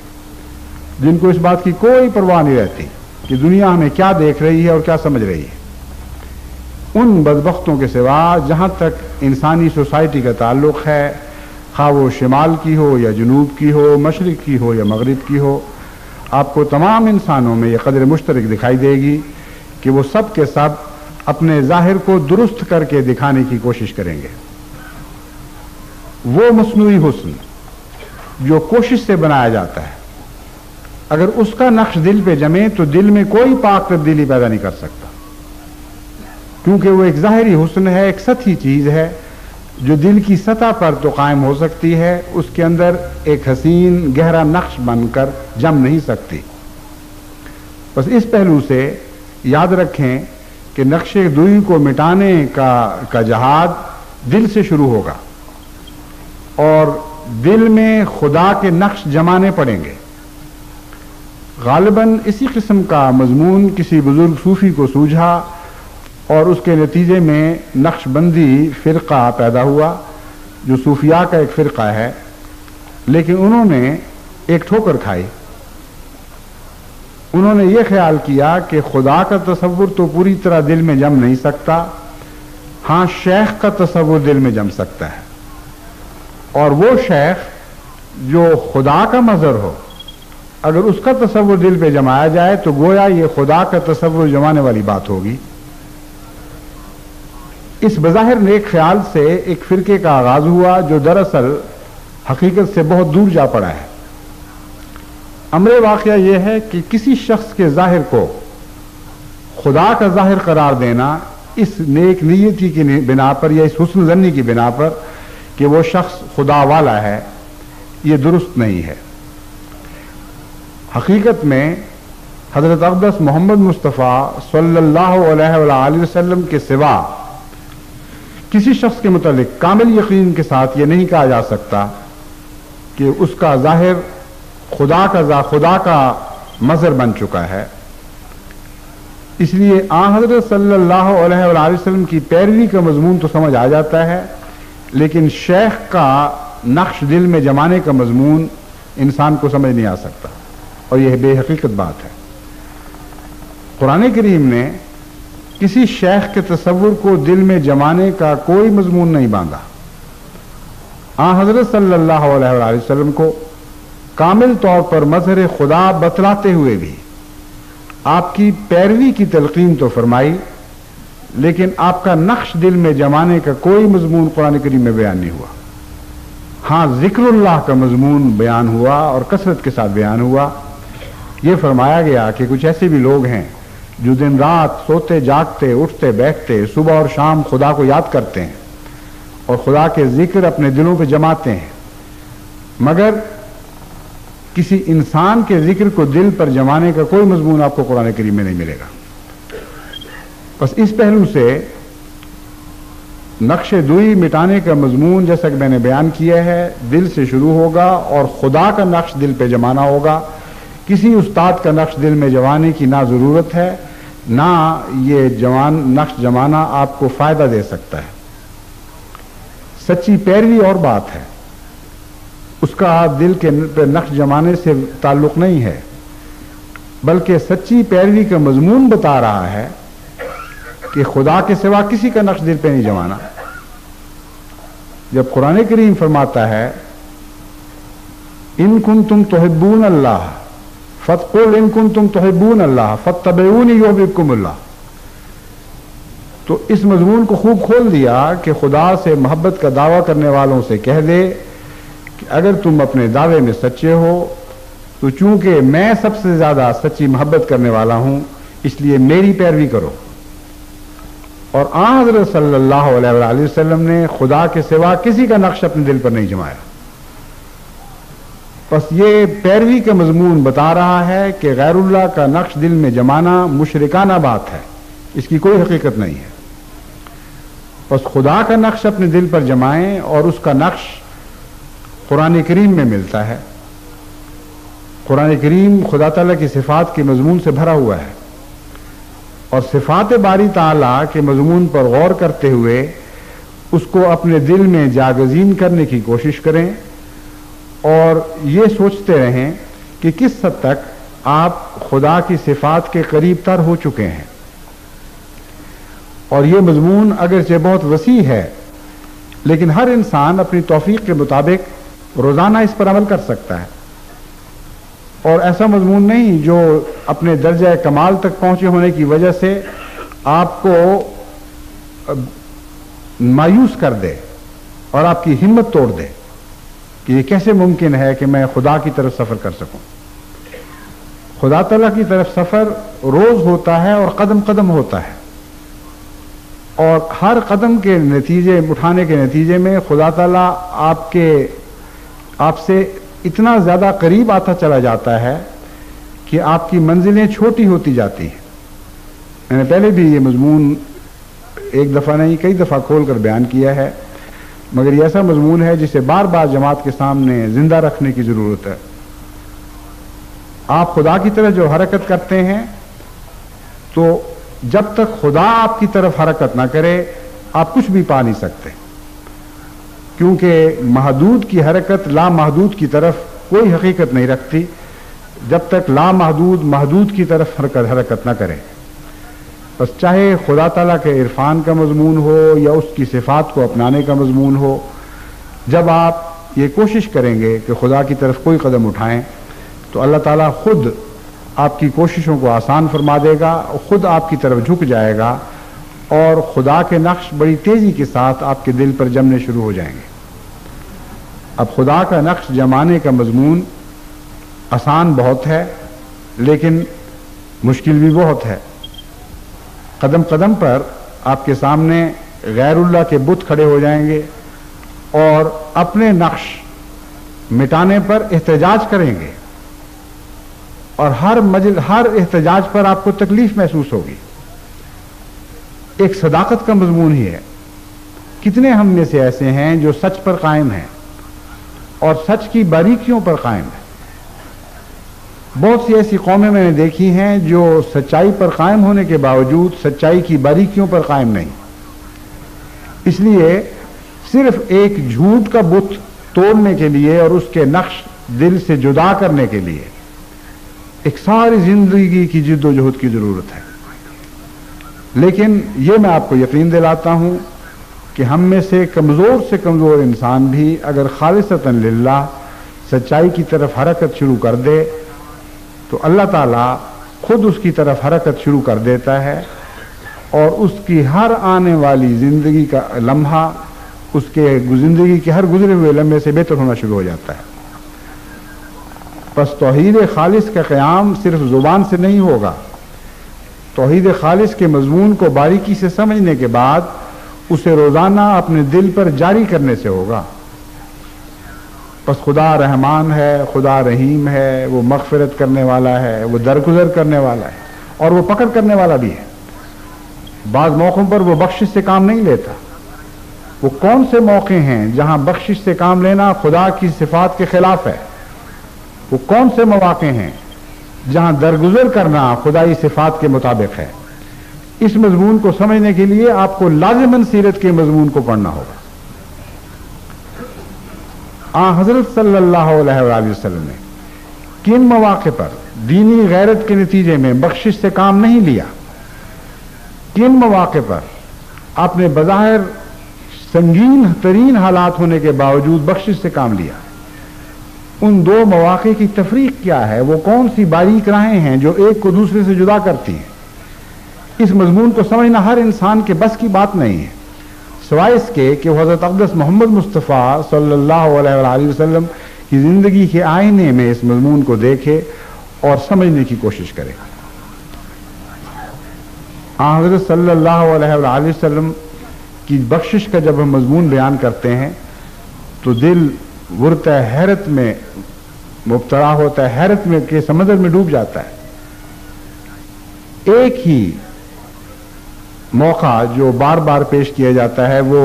جن کو اس بات کی کوئی پرواہ نہیں رہتی کہ دنیا ہمیں کیا دیکھ رہی ہے اور کیا سمجھ رہی ہے. ان بدبختوں کے سوا جہاں تک انسانی سوسائٹی کا تعلق ہے، خواہ وہ شمال کی ہو یا جنوب کی ہو، مشرق کی ہو یا مغرب کی ہو، آپ کو تمام انسانوں میں یہ قدر مشترک دکھائی دے گی کہ وہ سب کے سب اپنے ظاہر کو درست کر کے دکھانے کی کوشش کریں گے. وہ مصنوعی حسن جو کوشش سے بنایا جاتا ہے، اگر اس کا نقش دل پہ جمے تو دل میں کوئی پاک تبدیلی پیدا نہیں کر سکتا، کیونکہ وہ ایک ظاہری حسن ہے، ایک سطحی چیز ہے جو دل کی سطح پر تو قائم ہو سکتی ہے، اس کے اندر ایک حسین گہرا نقش بن کر جم نہیں سکتی. بس اس پہلو سے یاد رکھیں کہ نقش دوئی کو مٹانے کا جہاد دل سے شروع ہوگا اور دل میں خدا کے نقش جمانے پڑیں گے. غالباً اسی قسم کا مضمون کسی بزرگ صوفی کو سوجھا اور اس کے نتیجے میں نقش بندی فرقہ پیدا ہوا جو صوفیاء کا ایک فرقہ ہے، لیکن انہوں نے ایک ٹھوکر کھائی. انہوں نے یہ خیال کیا کہ خدا کا تصور تو پوری طرح دل میں جم نہیں سکتا، ہاں شیخ کا تصور دل میں جم سکتا ہے، اور وہ شیخ جو خدا کا مظہر ہو، اگر اس کا تصور دل پہ جمایا جائے تو گویا یہ خدا کا تصور جمانے والی بات ہوگی۔ اس بظاہر نیک خیال سے ایک فرقے کا آغاز ہوا جو دراصل حقیقت سے بہت دور جا پڑا ہے۔ امر واقعہ یہ ہے کہ کسی شخص کے ظاہر کو خدا کا ظاہر قرار دینا اس نیک نیتی کی بنا پر یا اس حسن ظنی کی بنا پر کہ وہ شخص خدا والا ہے، یہ درست نہیں ہے۔ حقیقت میں حضرت اقدس محمد مصطفیٰ صلی اللہ علیہ وآلہ وسلم کے سوا کسی شخص کے متعلق کامل یقین کے ساتھ یہ نہیں کہا جا سکتا کہ اس کا ظاہر خدا کا مظہر بن چکا ہے۔ اس لیے آن حضرت صلی اللہ علیہ وآلہ وسلم کی پیروی کا مضمون تو سمجھ آ جاتا ہے، لیکن شیخ کا نقش دل میں جمانے کا مضمون انسان کو سمجھ نہیں آ سکتا، اور یہ بے حقیقت بات ہے۔ قرآن کریم نے کسی شیخ کے تصور کو دل میں جمانے کا کوئی مضمون نہیں باندھا۔ آن حضرت صلی اللہ علیہ وآلہ وسلم کو کامل طور پر مظہر خدا بتلاتے ہوئے بھی آپ کی پیروی کی تلقین تو فرمائی، لیکن آپ کا نقش دل میں جمانے کا کوئی مضمون قرآن کریم میں بیان نہیں ہوا۔ ہاں، ذکر اللہ کا مضمون بیان ہوا اور کثرت کے ساتھ بیان ہوا۔ یہ فرمایا گیا کہ کچھ ایسے بھی لوگ ہیں جو دن رات سوتے جاگتے اٹھتے بیٹھتے صبح اور شام خدا کو یاد کرتے ہیں اور خدا کے ذکر اپنے دلوں پہ جماتے ہیں، مگر کسی انسان کے ذکر کو دل پر جمانے کا کوئی مضمون آپ کو قرآن کریم میں نہیں ملے گا۔ بس اس پہلو سے نقش دوئی مٹانے کا مضمون جیسا کہ میں نے بیان کیا ہے دل سے شروع ہوگا اور خدا کا نقش دل پہ جمانا ہوگا۔ کسی استاد کا نقش دل میں جمانے کی نہ ضرورت ہے، نہ یہ نقش جمانا آپ کو فائدہ دے سکتا ہے۔ سچی پیروی اور بات ہے، اس کا دل کے پہ نقش جمانے سے تعلق نہیں ہے، بلکہ سچی پیروی کا مضمون بتا رہا ہے کہ خدا کے سوا کسی کا نقش دل پہ نہیں جمانا۔ جب قرآن کریم فرماتا ہے ان کنتم تحبون اللہ فقل ان کنتم تحبون اللہ فاتبعونی یحببکم اللہ، تو اس مضمون کو خوب کھول دیا کہ خدا سے محبت کا دعویٰ کرنے والوں سے کہہ دے کہ اگر تم اپنے دعوے میں سچے ہو تو چونکہ میں سب سے زیادہ سچی محبت کرنے والا ہوں اس لیے میری پیروی کرو۔ اور آن حضرت صلی اللہ علیہ وآلہ وسلم نے خدا کے سوا کسی کا نقش اپنے دل پر نہیں جمایا۔ بس یہ پیروی کا مضمون بتا رہا ہے کہ غیر اللہ کا نقش دل میں جمانا مشرکانہ بات ہے، اس کی کوئی حقیقت نہیں ہے۔ بس خدا کا نقش اپنے دل پر جمائیں، اور اس کا نقش قرآن کریم میں ملتا ہے۔ قرآن کریم خدا تعالیٰ کی صفات کے مضمون سے بھرا ہوا ہے، اور صفات باری تعالیٰ کے مضمون پر غور کرتے ہوئے اس کو اپنے دل میں جاگزین کرنے کی کوشش کریں، اور یہ سوچتے رہیں کہ کس حد تک آپ خدا کی صفات کے قریب تر ہو چکے ہیں۔ اور یہ مضمون اگرچہ بہت وسیع ہے، لیکن ہر انسان اپنی توفیق کے مطابق روزانہ اس پر عمل کر سکتا ہے، اور ایسا مضمون نہیں جو اپنے درجہ کمال تک پہنچے ہونے کی وجہ سے آپ کو مایوس کر دے اور آپ کی ہمت توڑ دے کہ یہ کیسے ممکن ہے کہ میں خدا کی طرف سفر کر سکوں۔ خدا تعالیٰ کی طرف سفر روز ہوتا ہے اور قدم قدم ہوتا ہے، اور ہر قدم کے نتیجے اٹھانے کے نتیجے میں خدا تعالیٰ آپ سے اتنا زیادہ قریب آتا چلا جاتا ہے کہ آپ کی منزلیں چھوٹی ہوتی جاتی ہیں۔ میں نے پہلے بھی یہ مضمون ایک دفعہ نہیں کئی دفعہ کھول کر بیان کیا ہے، مگر یہ ایسا مضمون ہے جسے بار بار جماعت کے سامنے زندہ رکھنے کی ضرورت ہے۔ آپ خدا کی طرف جو حرکت کرتے ہیں، تو جب تک خدا آپ کی طرف حرکت نہ کرے آپ کچھ بھی پا نہیں سکتے، کیونکہ محدود کی حرکت لامحدود کی طرف کوئی حقیقت نہیں رکھتی جب تک لامحدود محدود کی طرف حرکت نہ کرے۔ بس چاہے خدا تعالیٰ کے عرفان کا مضمون ہو یا اس کی صفات کو اپنانے کا مضمون ہو، جب آپ یہ کوشش کریں گے کہ خدا کی طرف کوئی قدم اٹھائیں تو اللہ تعالیٰ خود آپ کی کوششوں کو آسان فرما دے گا، خود آپ کی طرف جھک جائے گا اور خدا کے نقش بڑی تیزی کے ساتھ آپ کے دل پر جمنے شروع ہو جائیں گے۔ اب خدا کا نقش جمانے کا مضمون آسان بہت ہے لیکن مشکل بھی بہت ہے۔ قدم قدم پر آپ کے سامنے غیر اللہ کے بت کھڑے ہو جائیں گے اور اپنے نقش مٹانے پر احتجاج کریں گے، اور ہر احتجاج پر آپ کو تکلیف محسوس ہوگی۔ ایک صداقت کا مضمون ہی ہے۔ کتنے ہم میں سے ایسے ہیں جو سچ پر قائم ہیں اور سچ کی باریکیوں پر قائم ہیں؟ بہت سی ایسی قومیں میں نے دیکھی ہیں جو سچائی پر قائم ہونے کے باوجود سچائی کی باریکیوں پر قائم نہیں۔ اس لیے صرف ایک جھوٹ کا بت توڑنے کے لیے اور اس کے نقش دل سے جدا کرنے کے لیے ایک ساری زندگی کی جد و جہد کی ضرورت ہے۔ لیکن یہ میں آپ کو یقین دلاتا ہوں کہ ہم میں سے کمزور انسان بھی اگر خالصتاً للہ سچائی کی طرف حرکت شروع کر دے تو اللہ تعالیٰ خود اس کی طرف حرکت شروع کر دیتا ہے، اور اس کی ہر آنے والی زندگی کا لمحہ اس کے زندگی کے ہر گزرے ہوئے لمحے سے بہتر ہونا شروع ہو جاتا ہے۔ پس توحید خالص کا قیام صرف زبان سے نہیں ہوگا، توحید خالص کے مضمون کو باریکی سے سمجھنے کے بعد اسے روزانہ اپنے دل پر جاری کرنے سے ہوگا۔ پس خدا رحمان ہے، خدا رحیم ہے، وہ مغفرت کرنے والا ہے، وہ درگزر کرنے والا ہے، اور وہ پکڑ کرنے والا بھی ہے۔ بعض موقعوں پر وہ بخشش سے کام نہیں لیتا۔ وہ کون سے موقع ہیں جہاں بخشش سے کام لینا خدا کی صفات کے خلاف ہے؟ وہ کون سے مواقع ہیں جہاں درگزر کرنا خدائی صفات کے مطابق ہے؟ اس مضمون کو سمجھنے کے لیے آپ کو لازماً سیرت کے مضمون کو پڑھنا ہوگا۔ حضرت صلی اللہ علیہ وآلہ وسلم نے کن مواقع پر دینی غیرت کے نتیجے میں بخشش سے کام نہیں لیا؟ کن مواقع پر آپ نے بظاہر سنگین ترین حالات ہونے کے باوجود بخشش سے کام لیا؟ ان دو مواقع کی تفریق کیا ہے؟ وہ کون سی باریک راہیں ہیں جو ایک کو دوسرے سے جدا کرتی ہیں؟ اس مضمون کو سمجھنا ہر انسان کے بس کی بات نہیں ہے، سوائے اس کے کہ وہ حضرت اقدس محمد مصطفیٰ صلی اللہ علیہ وآلہ وسلم کی زندگی کے آئینے میں اس مضمون کو دیکھے اور سمجھنے کی کوشش کرے۔ حضرت صلی اللہ علیہ وآلہ وسلم کی بخشش کا جب ہم مضمون بیان کرتے ہیں تو دل ورتا حیرت میں مبتلا ہوتا ہے، حیرت میں کے سمندر میں ڈوب جاتا ہے۔ ایک ہی موقع جو بار بار پیش کیا جاتا ہے وہ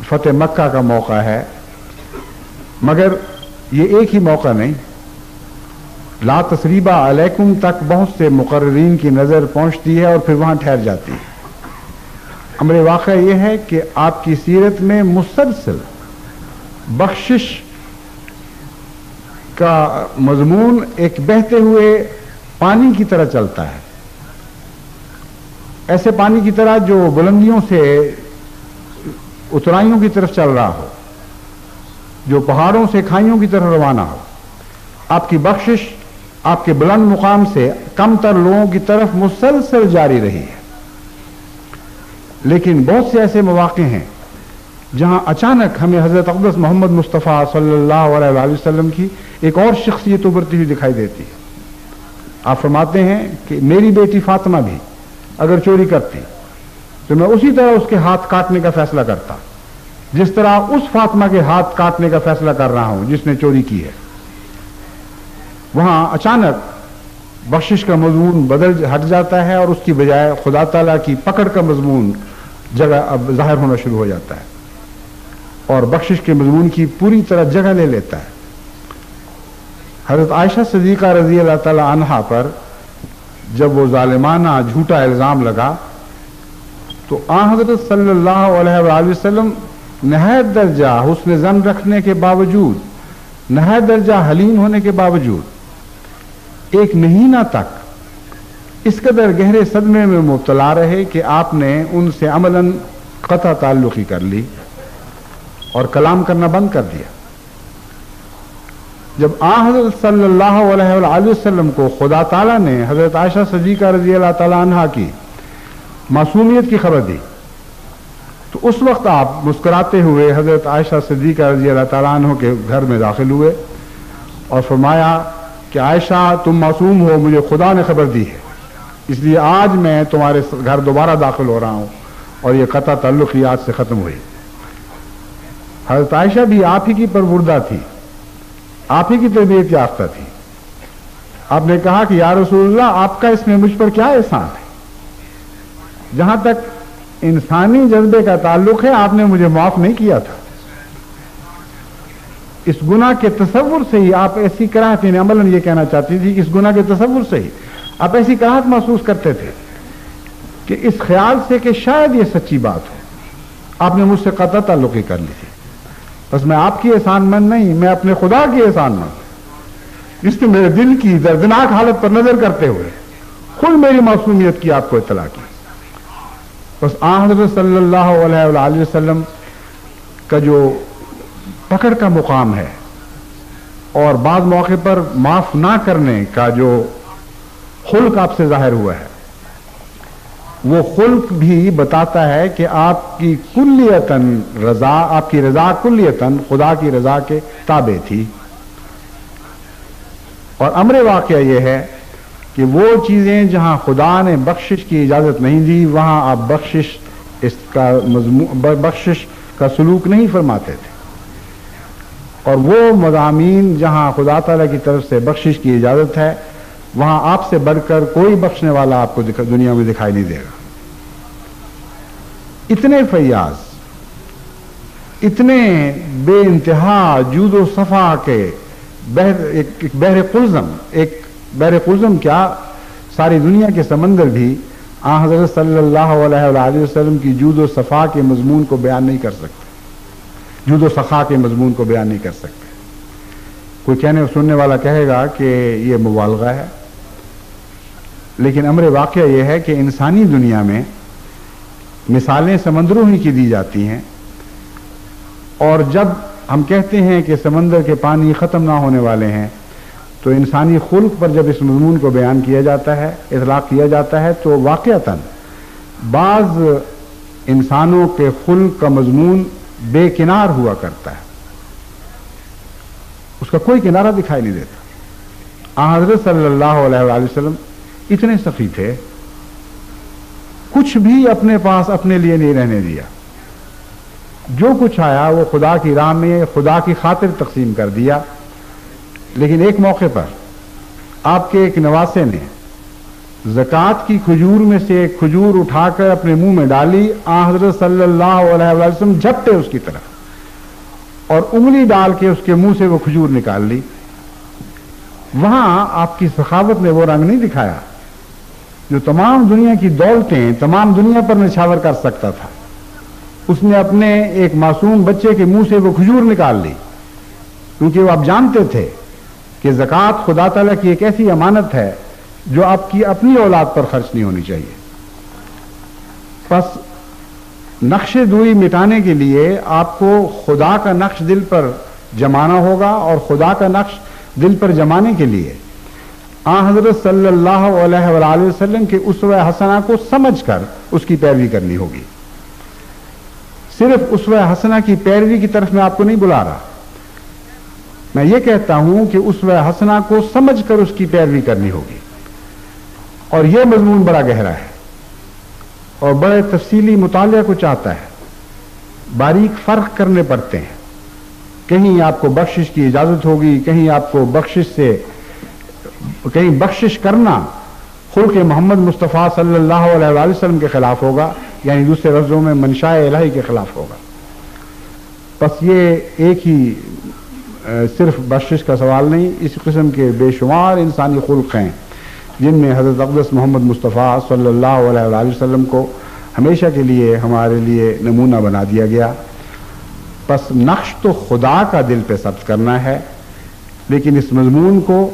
فتح مکہ کا موقع ہے، مگر یہ ایک ہی موقع نہیں، لا تثریبہ علیکم تک بہت سے مقررین کی نظر پہنچتی ہے اور پھر وہاں ٹھہر جاتی ہے۔ امر واقعہ یہ ہے کہ آپ کی سیرت میں مسلسل بخشش کا مضمون ایک بہتے ہوئے پانی کی طرح چلتا ہے، ایسے پانی کی طرح جو بلندیوں سے اترائیوں کی طرف چل رہا ہو، جو پہاڑوں سے کھائیوں کی طرف روانہ ہو۔ آپ کی بخشش آپ کے بلند مقام سے کم تر لوگوں کی طرف مسلسل جاری رہی ہے، لیکن بہت سے ایسے مواقع ہیں جہاں اچانک ہمیں حضرت اقدس محمد مصطفیٰ صلی اللہ علیہ وآلہ وسلم کی ایک اور شخصیت ابھرتی ہوئی دکھائی دیتی ہے۔ آپ فرماتے ہیں کہ میری بیٹی فاطمہ بھی اگر چوری کرتی تو میں اسی طرح اس کے ہاتھ کاٹنے کا فیصلہ کرتا جس طرح اس فاطمہ کے ہاتھ کاٹنے کا فیصلہ کر رہا ہوں جس نے چوری کی ہے۔ وہاں اچانک بخشش کا مضمون ہٹ جاتا ہے اور اس کی بجائے خدا تعالیٰ کی پکڑ کا مضمون جگہ اب ظاہر ہونا شروع ہو جاتا ہے اور بخشش کے مضمون کی پوری طرح جگہ لے لیتا ہے۔ حضرت عائشہ صدیقہ رضی اللہ تعالی عنہا پر جب وہ ظالمانہ جھوٹا الزام لگا تو حضرت صلی اللہ علیہ وآلہ وسلم نہایت درجہ حسن ظن رکھنے کے باوجود، نہایت درجہ حلیم ہونے کے باوجود ایک مہینہ تک اس قدر گہرے صدمے میں مبتلا رہے کہ آپ نے ان سے عملاً قطع تعلقی کر لی اور کلام کرنا بند کر دیا۔ جب حضرت صلی اللہ علیہ وآلہ وسلم کو خدا تعالیٰ نے حضرت عائشہ صدیقہ رضی اللہ تعالیٰ عنہ کی معصومیت کی خبر دی تو اس وقت آپ مسکراتے ہوئے حضرت عائشہ صدیقہ رضی اللہ تعالیٰ عنہ کے گھر میں داخل ہوئے اور فرمایا کہ عائشہ تم معصوم ہو، مجھے خدا نے خبر دی ہے، اس لیے آج میں تمہارے گھر دوبارہ داخل ہو رہا ہوں اور یہ قطع تعلقی آج سے ختم ہوئی۔ حضرت عائشہ بھی آپ ہی کی پروردہ تھی، آپ ہی کی تربیت یافتہ تھی۔ آپ نے کہا کہ یا رسول اللہ آپ کا اس میں مجھ پر کیا احسان ہے؟ جہاں تک انسانی جذبے کا تعلق ہے آپ نے مجھے معاف نہیں کیا تھا، اس گناہ کے تصور سے ہی آپ ایسی کراہت، یعنی عملاً یہ کہنا چاہتی تھی کہ اس گناہ کے تصور سے ہی آپ ایسی کراہت محسوس کرتے تھے کہ اس خیال سے کہ شاید یہ سچی بات ہو آپ نے مجھ سے قطع تعلقی کر لی تھی۔ بس میں آپ کی احسان مند نہیں، میں اپنے خدا کی احسان مند، جس نے میرے دل کی دردناک حالت پر نظر کرتے ہوئے خود میری معصومیت کی آپ کو اطلاع کی۔ بس حضرت صلی اللہ علیہ وآلہ وسلم کا جو پکڑ کا مقام ہے اور بعض موقع پر معاف نہ کرنے کا جو خلق آپ سے ظاہر ہوا ہے، وہ خلق بھی بتاتا ہے کہ آپ کی کلیتاً رضا، آپ کی رضا کلیتاً خدا کی رضا کے تابع تھی۔ اور امر واقعہ یہ ہے کہ وہ چیزیں جہاں خدا نے بخشش کی اجازت نہیں دی وہاں آپ بخشش کا سلوک نہیں فرماتے تھے، اور وہ مضامین جہاں خدا تعالیٰ کی طرف سے بخشش کی اجازت ہے وہاں آپ سے بڑھ کر کوئی بخشنے والا آپ کو دنیا میں دکھائی نہیں دے گا۔ اتنے فیاض، اتنے بے انتہا جود و صفا کے ایک بحر قلزم کیا ساری دنیا کے سمندر بھی حضرت صلی اللہ علیہ وآلہ وسلم کی جود و صفا کے مضمون کو بیان نہیں کر سکتے، جود و سخا کے مضمون کو بیان نہیں کر سکتے۔ کوئی کہنے سننے والا کہے گا کہ یہ مبالغہ ہے، لیکن امر واقعہ یہ ہے کہ انسانی دنیا میں مثالیں سمندروں ہی کی دی جاتی ہیں، اور جب ہم کہتے ہیں کہ سمندر کے پانی ختم نہ ہونے والے ہیں تو انسانی خلق پر جب اس مضمون کو بیان کیا جاتا ہے، اطلاق کیا جاتا ہے، تو واقعتاً بعض انسانوں کے خلق کا مضمون بے کنار ہوا کرتا ہے، اس کا کوئی کنارہ دکھائی نہیں دیتا۔ حضرت صلی اللہ علیہ وآلہ وسلم اتنے سخی تھے، کچھ بھی اپنے پاس اپنے لیے نہیں رہنے دیا، جو کچھ آیا وہ خدا کی راہ میں خدا کی خاطر تقسیم کر دیا۔ لیکن ایک موقع پر آپ کے ایک نواسے نے زکوٰۃ کی کھجور میں سے ایک کھجور اٹھا کر اپنے منہ میں ڈالی، حضرت صلی اللہ علیہ وسلم جھپٹے اس کی طرف اور انگلی ڈال کے اس کے منہ سے وہ کھجور نکال لی۔ وہاں آپ کی سخاوت نے وہ رنگ نہیں دکھایا جو تمام دنیا کی دولتیں تمام دنیا پر نچھاور کر سکتا تھا، اس نے اپنے ایک معصوم بچے کے منہ سے وہ کھجور نکال لی، کیونکہ وہ آپ جانتے تھے کہ زکوٰۃ خدا تعالیٰ کی ایک ایسی امانت ہے جو آپ کی اپنی اولاد پر خرچ نہیں ہونی چاہیے۔ پس نقش دوئی مٹانے کے لیے آپ کو خدا کا نقش دل پر جمانا ہوگا، اور خدا کا نقش دل پر جمانے کے لیے حضرت صلی اللہ علیہ وآلہ وسلم کے اسوہ حسنہ کو سمجھ کر اس کی پیروی کرنی ہوگی۔ صرف اسوہ حسنہ کی پیروی کی طرف میں آپ کو نہیں بلا رہا، میں یہ کہتا ہوں کہ اسوہ حسنہ کو سمجھ کر اس کی پیروی کرنی ہوگی، اور یہ مضمون بڑا گہرا ہے اور بڑے تفصیلی مطالعہ کو چاہتا ہے، باریک فرق کرنے پڑتے ہیں، کہیں آپ کو بخشش کی اجازت ہوگی، کہیں آپ کو کہیں بخشش کرنا خلق محمد مصطفیٰ صلی اللہ علیہ وآلہ وسلم کے خلاف ہوگا، یعنی دوسرے لفظوں میں منشاء الہی کے خلاف ہوگا۔ بس یہ ایک ہی صرف بخشش کا سوال نہیں، اس قسم کے بے شمار انسانی خلق ہیں جن میں حضرت اقدس محمد مصطفیٰ صلی اللہ علیہ وآلہ وسلم کو ہمیشہ کے لیے ہمارے لیے نمونہ بنا دیا گیا۔ پس نقش تو خدا کا دل پہ ثبت کرنا ہے، لیکن اس مضمون کو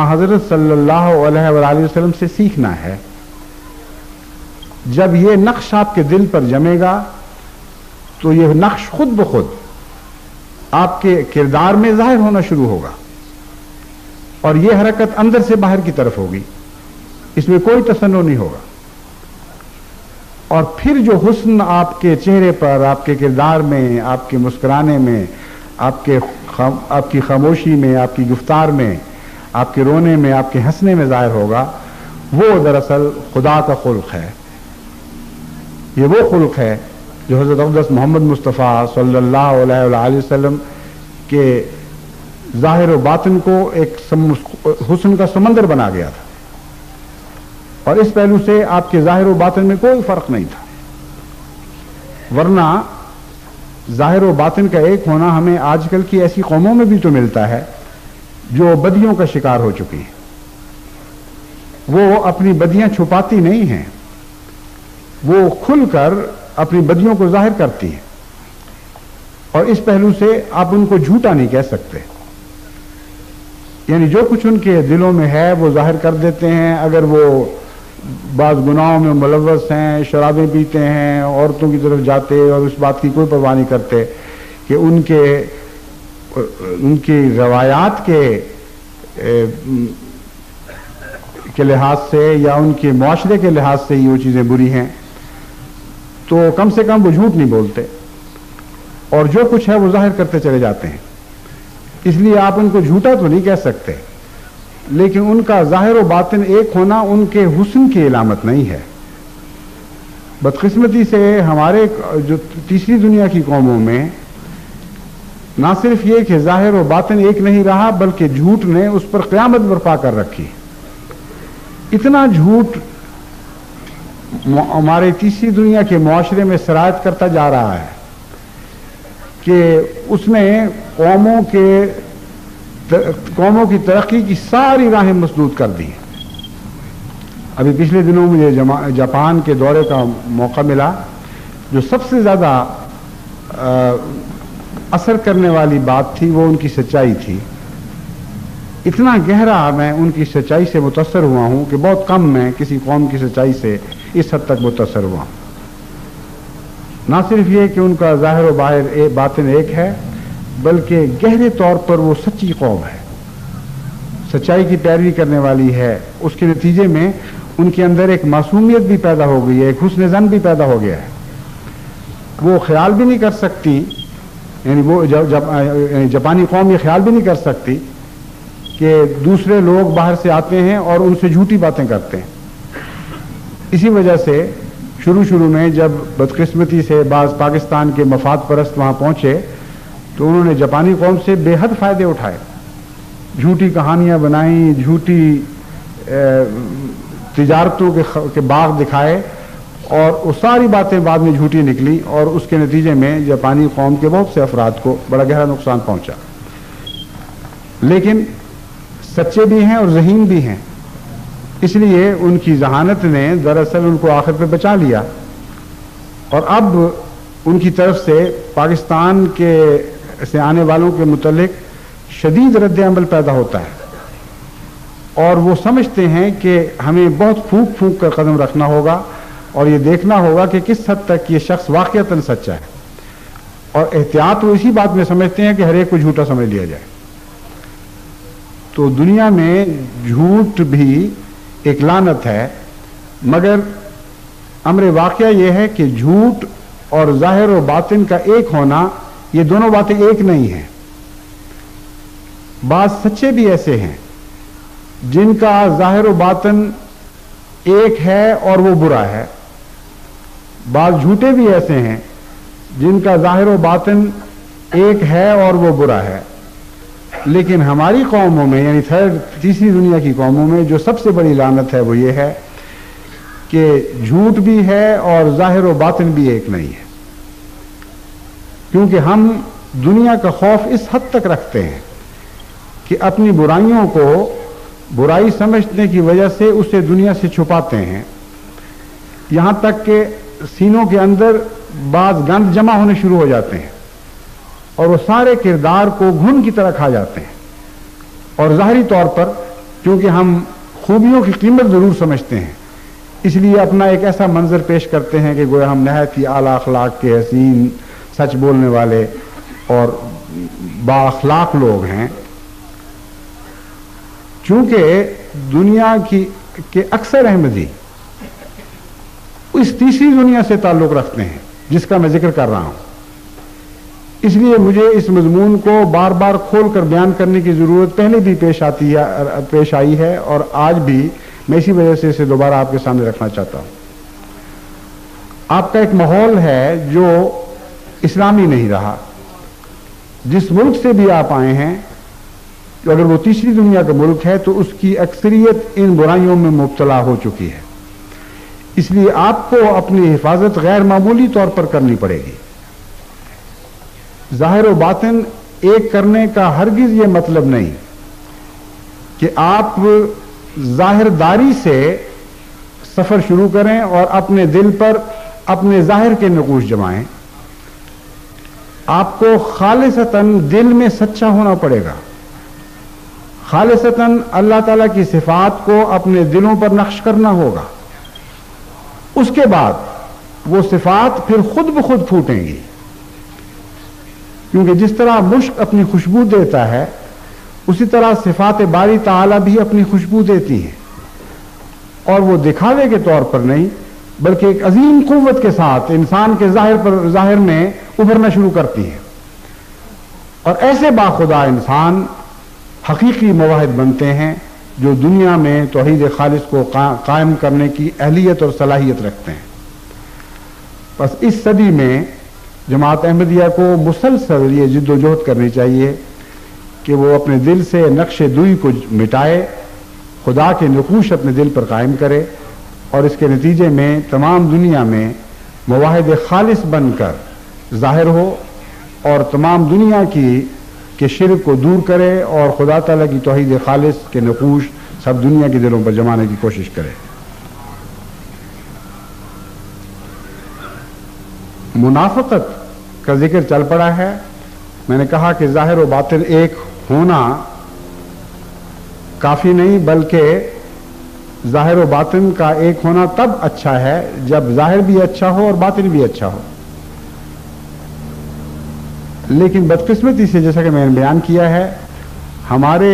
حضرت صلی اللہ علیہ وآلہ وسلم سے سیکھنا ہے۔ جب یہ نقش آپ کے دل پر جمے گا تو یہ نقش خود بخود آپ کے کردار میں ظاہر ہونا شروع ہوگا، اور یہ حرکت اندر سے باہر کی طرف ہوگی، اس میں کوئی تصنع نہیں ہوگا. اور پھر جو حسن آپ کے چہرے پر، آپ کے کردار میں، آپ کے مسکرانے میں، آپ کی خاموشی میں، آپ کی گفتار میں، آپ کے رونے میں، آپ کے ہنسنے میں ظاہر ہوگا، وہ دراصل خدا کا خلق ہے. یہ وہ خلق ہے جو حضرت اقدس محمد مصطفیٰ صلی اللہ علیہ وآلہ وسلم کے ظاہر و باطن کو ایک حسن کا سمندر بنا گیا تھا. اور اس پہلو سے آپ کے ظاہر و باطن میں کوئی فرق نہیں تھا. ورنہ ظاہر و باطن کا ایک ہونا ہمیں آج کل کی ایسی قوموں میں بھی تو ملتا ہے جو بدیوں کا شکار ہو چکی ہیں. وہ اپنی بدیاں چھپاتی نہیں ہیں، وہ کھل کر اپنی بدیوں کو ظاہر کرتی ہیں. اور اس پہلو سے آپ ان کو جھوٹا نہیں کہہ سکتے. یعنی جو کچھ ان کے دلوں میں ہے وہ ظاہر کر دیتے ہیں. اگر وہ بعض گناہوں میں ملوث ہیں، شرابیں پیتے ہیں، عورتوں کی طرف جاتے اور اس بات کی کوئی پرواہ نہیں کرتے کہ ان کی روایات کے لحاظ سے یا ان کے معاشرے کے لحاظ سے یہ چیزیں بری ہیں، تو کم سے کم وہ جھوٹ نہیں بولتے اور جو کچھ ہے وہ ظاہر کرتے چلے جاتے ہیں. اس لیے آپ ان کو جھوٹا تو نہیں کہہ سکتے، لیکن ان کا ظاہر و باطن ایک ہونا ان کے حسن کی علامت نہیں ہے. بدقسمتی سے ہمارے جو تیسری دنیا کی قوموں میں نہ صرف یہ کہ ظاہر و باطن ایک نہیں رہا، بلکہ جھوٹ نے اس پر قیامت برپا کر رکھی. اتنا جھوٹ ہمارے تیسری دنیا کے معاشرے میں سرایت کرتا جا رہا ہے کہ اس نے قوموں کی ترقی کی ساری راہیں مسدود کر دی. ابھی پچھلے دنوں مجھے جاپان کے دورے کا موقع ملا. جو سب سے زیادہ اثر کرنے والی بات تھی وہ ان کی سچائی تھی. اتنا گہرا میں ان کی سچائی سے متاثر ہوا ہوں کہ بہت کم میں کسی قوم کی سچائی سے اس حد تک متاثر ہوا ہوں. نہ صرف یہ کہ ان کا ظاہر و باطن ایک ہے، بلکہ گہرے طور پر وہ سچی قوم ہے، سچائی کی پیروی کرنے والی ہے. اس کے نتیجے میں ان کے اندر ایک معصومیت بھی پیدا ہو گئی ہے، ایک حسن ظن بھی پیدا ہو گیا ہے. وہ خیال بھی نہیں کر سکتی، یعنی وہ جاپانی قوم یہ خیال بھی نہیں کر سکتی کہ دوسرے لوگ باہر سے آتے ہیں اور ان سے جھوٹی باتیں کرتے ہیں. اسی وجہ سے شروع میں جب بدقسمتی سے بعض پاکستان کے مفاد پرست وہاں پہنچے تو انہوں نے جاپانی قوم سے بے حد فائدے اٹھائے، جھوٹی کہانیاں بنائیں، جھوٹی تجارتوں کے باغ دکھائے، اور وہ ساری باتیں بعد میں جھوٹی نکلی اور اس کے نتیجے میں جاپانی قوم کے بہت سے افراد کو بڑا گہرا نقصان پہنچا. لیکن سچے بھی ہیں اور ذہین بھی ہیں، اس لیے ان کی ذہانت نے دراصل ان کو آخر پہ بچا لیا. اور اب ان کی طرف سے پاکستان سے آنے والوں کے متعلق شدید رد عمل پیدا ہوتا ہے، اور وہ سمجھتے ہیں کہ ہمیں بہت پھونک کر قدم رکھنا ہوگا اور یہ دیکھنا ہوگا کہ کس حد تک یہ شخص واقعتاً سچا ہے. اور احتیاط وہ اسی بات میں سمجھتے ہیں کہ ہر ایک کو جھوٹا سمجھ لیا جائے. تو دنیا میں جھوٹ بھی ایک لعنت ہے، مگر امر واقعہ یہ ہے کہ جھوٹ اور ظاہر و باطن کا ایک ہونا، یہ دونوں باتیں ایک نہیں ہیں. بعض سچے بھی ایسے ہیں جن کا ظاہر و باطن ایک ہے اور وہ برا ہے. بعض جھوٹے بھی ایسے ہیں جن کا ظاہر و باطن ایک ہے اور وہ برا ہے. لیکن ہماری قوموں میں، یعنی تیسری دنیا کی قوموں میں جو سب سے بڑی لعنت ہے وہ یہ ہے کہ جھوٹ بھی ہے اور ظاہر و باطن بھی ایک نہیں ہے. کیونکہ ہم دنیا کا خوف اس حد تک رکھتے ہیں کہ اپنی برائیوں کو برائی سمجھنے کی وجہ سے اسے دنیا سے چھپاتے ہیں، یہاں تک کہ سینوں کے اندر بعض گند جمع ہونے شروع ہو جاتے ہیں اور وہ سارے کردار کو گھن کی طرح کھا جاتے ہیں. اور ظاہری طور پر کیونکہ ہم خوبیوں کی قیمت ضرور سمجھتے ہیں، اس لیے اپنا ایک ایسا منظر پیش کرتے ہیں کہ گویا ہم نہایت ہی اعلیٰ اخلاق کے، حسین، سچ بولنے والے اور با اخلاق لوگ ہیں. چونکہ دنیا کے اکثر احمدی اس تیسری دنیا سے تعلق رکھتے ہیں جس کا میں ذکر کر رہا ہوں، اس لیے مجھے اس مضمون کو بار بار کھول کر بیان کرنے کی ضرورت پہلے بھی پیش آئی ہے، اور آج بھی میں اسی وجہ سے اسے دوبارہ آپ کے سامنے رکھنا چاہتا ہوں۔ آپ کا ایک ماحول ہے جو اسلامی نہیں رہا، جس ملک سے بھی آپ آئے ہیں، اگر وہ تیسری دنیا کا ملک ہے تو اس کی اکثریت ان برائیوں میں مبتلا ہو چکی ہے، اس لیے آپ کو اپنی حفاظت غیر معمولی طور پر کرنی پڑے گی۔ ظاہر و باطن ایک کرنے کا ہرگز یہ مطلب نہیں کہ آپ ظاہر داری سے سفر شروع کریں اور اپنے دل پر اپنے ظاہر کے نقوش جمائیں۔ آپ کو خالصتاً دل میں سچا ہونا پڑے گا، خالصتاً اللہ تعالیٰ کی صفات کو اپنے دلوں پر نقش کرنا ہوگا۔ اس کے بعد وہ صفات پھر خود بخود پھوٹیں گی، کیونکہ جس طرح مشک اپنی خوشبو دیتا ہے اسی طرح صفات باری تعالیٰ بھی اپنی خوشبو دیتی ہیں، اور وہ دکھاوے کے طور پر نہیں بلکہ ایک عظیم قوت کے ساتھ انسان کے ظاہر میں ابھرنا شروع کرتی ہیں، اور ایسے باخدا انسان حقیقی موحد بنتے ہیں جو دنیا میں توحید خالص کو قائم کرنے کی اہلیت اور صلاحیت رکھتے ہیں۔ بس اس صدی میں جماعت احمدیہ کو مسلسل یہ جد و جہد کرنی چاہیے کہ وہ اپنے دل سے نقش دوئی کو مٹائے، خدا کے نقوش اپنے دل پر قائم کرے، اور اس کے نتیجے میں تمام دنیا میں موحد خالص بن کر ظاہر ہو، اور تمام دنیا کے شرک کو دور کرے، اور خدا تعالیٰ کی توحید خالص کے نقوش سب دنیا کے دلوں پر جمانے کی کوشش کرے۔ منافقت کا ذکر چل پڑا ہے۔ میں نے کہا کہ ظاہر و باطن ایک ہونا کافی نہیں، بلکہ ظاہر و باطن کا ایک ہونا تب اچھا ہے جب ظاہر بھی اچھا ہو اور باطن بھی اچھا ہو۔ لیکن بدقسمتی سے جیسا کہ میں نے بیان کیا ہے، ہمارے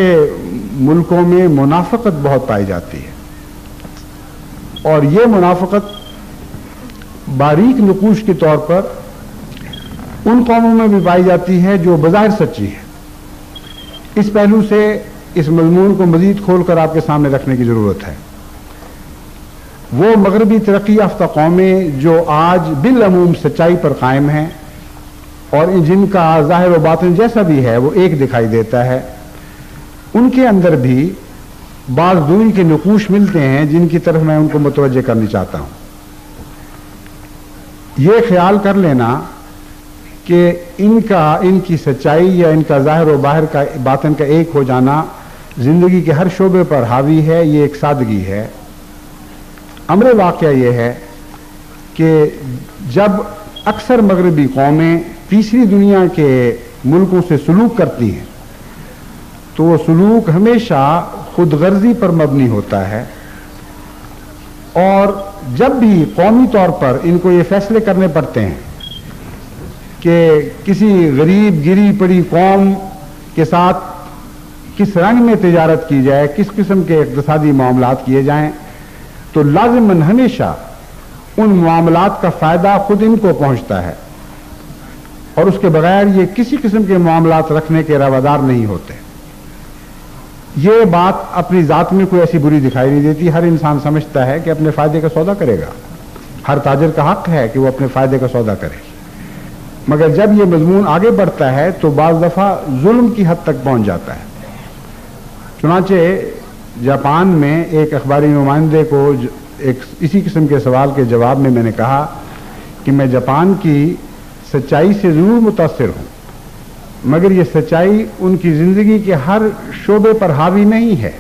ملکوں میں منافقت بہت پائی جاتی ہے، اور یہ منافقت باریک نقوش کے طور پر ان قوموں میں بھی پائی جاتی ہے جو بظاہر سچی ہے۔ اس پہلو سے اس مضمون کو مزید کھول کر آپ کے سامنے رکھنے کی ضرورت ہے۔ وہ مغربی ترقی یافتہ قومیں جو آج بالعموم سچائی پر قائم ہیں اور جن کا ظاہر و باطن جیسا بھی ہے وہ ایک دکھائی دیتا ہے، ان کے اندر بھی بعض دوری کے نقوش ملتے ہیں جن کی طرف میں ان کو متوجہ کرنا چاہتا ہوں۔ یہ خیال کر لینا کہ ان کی سچائی یا ان کا ظاہر و باطن کا ایک ہو جانا زندگی کے ہر شعبے پر حاوی ہے، یہ ایک سادگی ہے۔ امر واقعہ یہ ہے کہ جب اکثر مغربی قومیں تیسری دنیا کے ملکوں سے سلوک کرتی ہیں تو وہ سلوک ہمیشہ خود غرضی پر مبنی ہوتا ہے، اور جب بھی قومی طور پر ان کو یہ فیصلے کرنے پڑتے ہیں کہ کسی غریب گری پڑی قوم کے ساتھ کس رنگ میں تجارت کی جائے، کس قسم کے اقتصادی معاملات کیے جائیں، تو لازماً ہمیشہ ان معاملات کا فائدہ خود ان کو پہنچتا ہے، اور اس کے بغیر یہ کسی قسم کے معاملات رکھنے کے روادار نہیں ہوتے۔ یہ بات اپنی ذات میں کوئی ایسی بری دکھائی نہیں دیتی، ہر انسان سمجھتا ہے کہ اپنے فائدے کا سودا کرے گا، ہر تاجر کا حق ہے کہ وہ اپنے فائدے کا سودا کرے، مگر جب یہ مضمون آگے بڑھتا ہے تو بعض دفعہ ظلم کی حد تک پہنچ جاتا ہے۔ چنانچہ جاپان میں ایک اخباری نمائندے کو اسی قسم کے سوال کے جواب میں نے کہا کہ میں جاپان کی سچائی سے ضرور متاثر ہوں، مگر یہ سچائی ان کی زندگی کے ہر شعبے پر حاوی نہیں ہے۔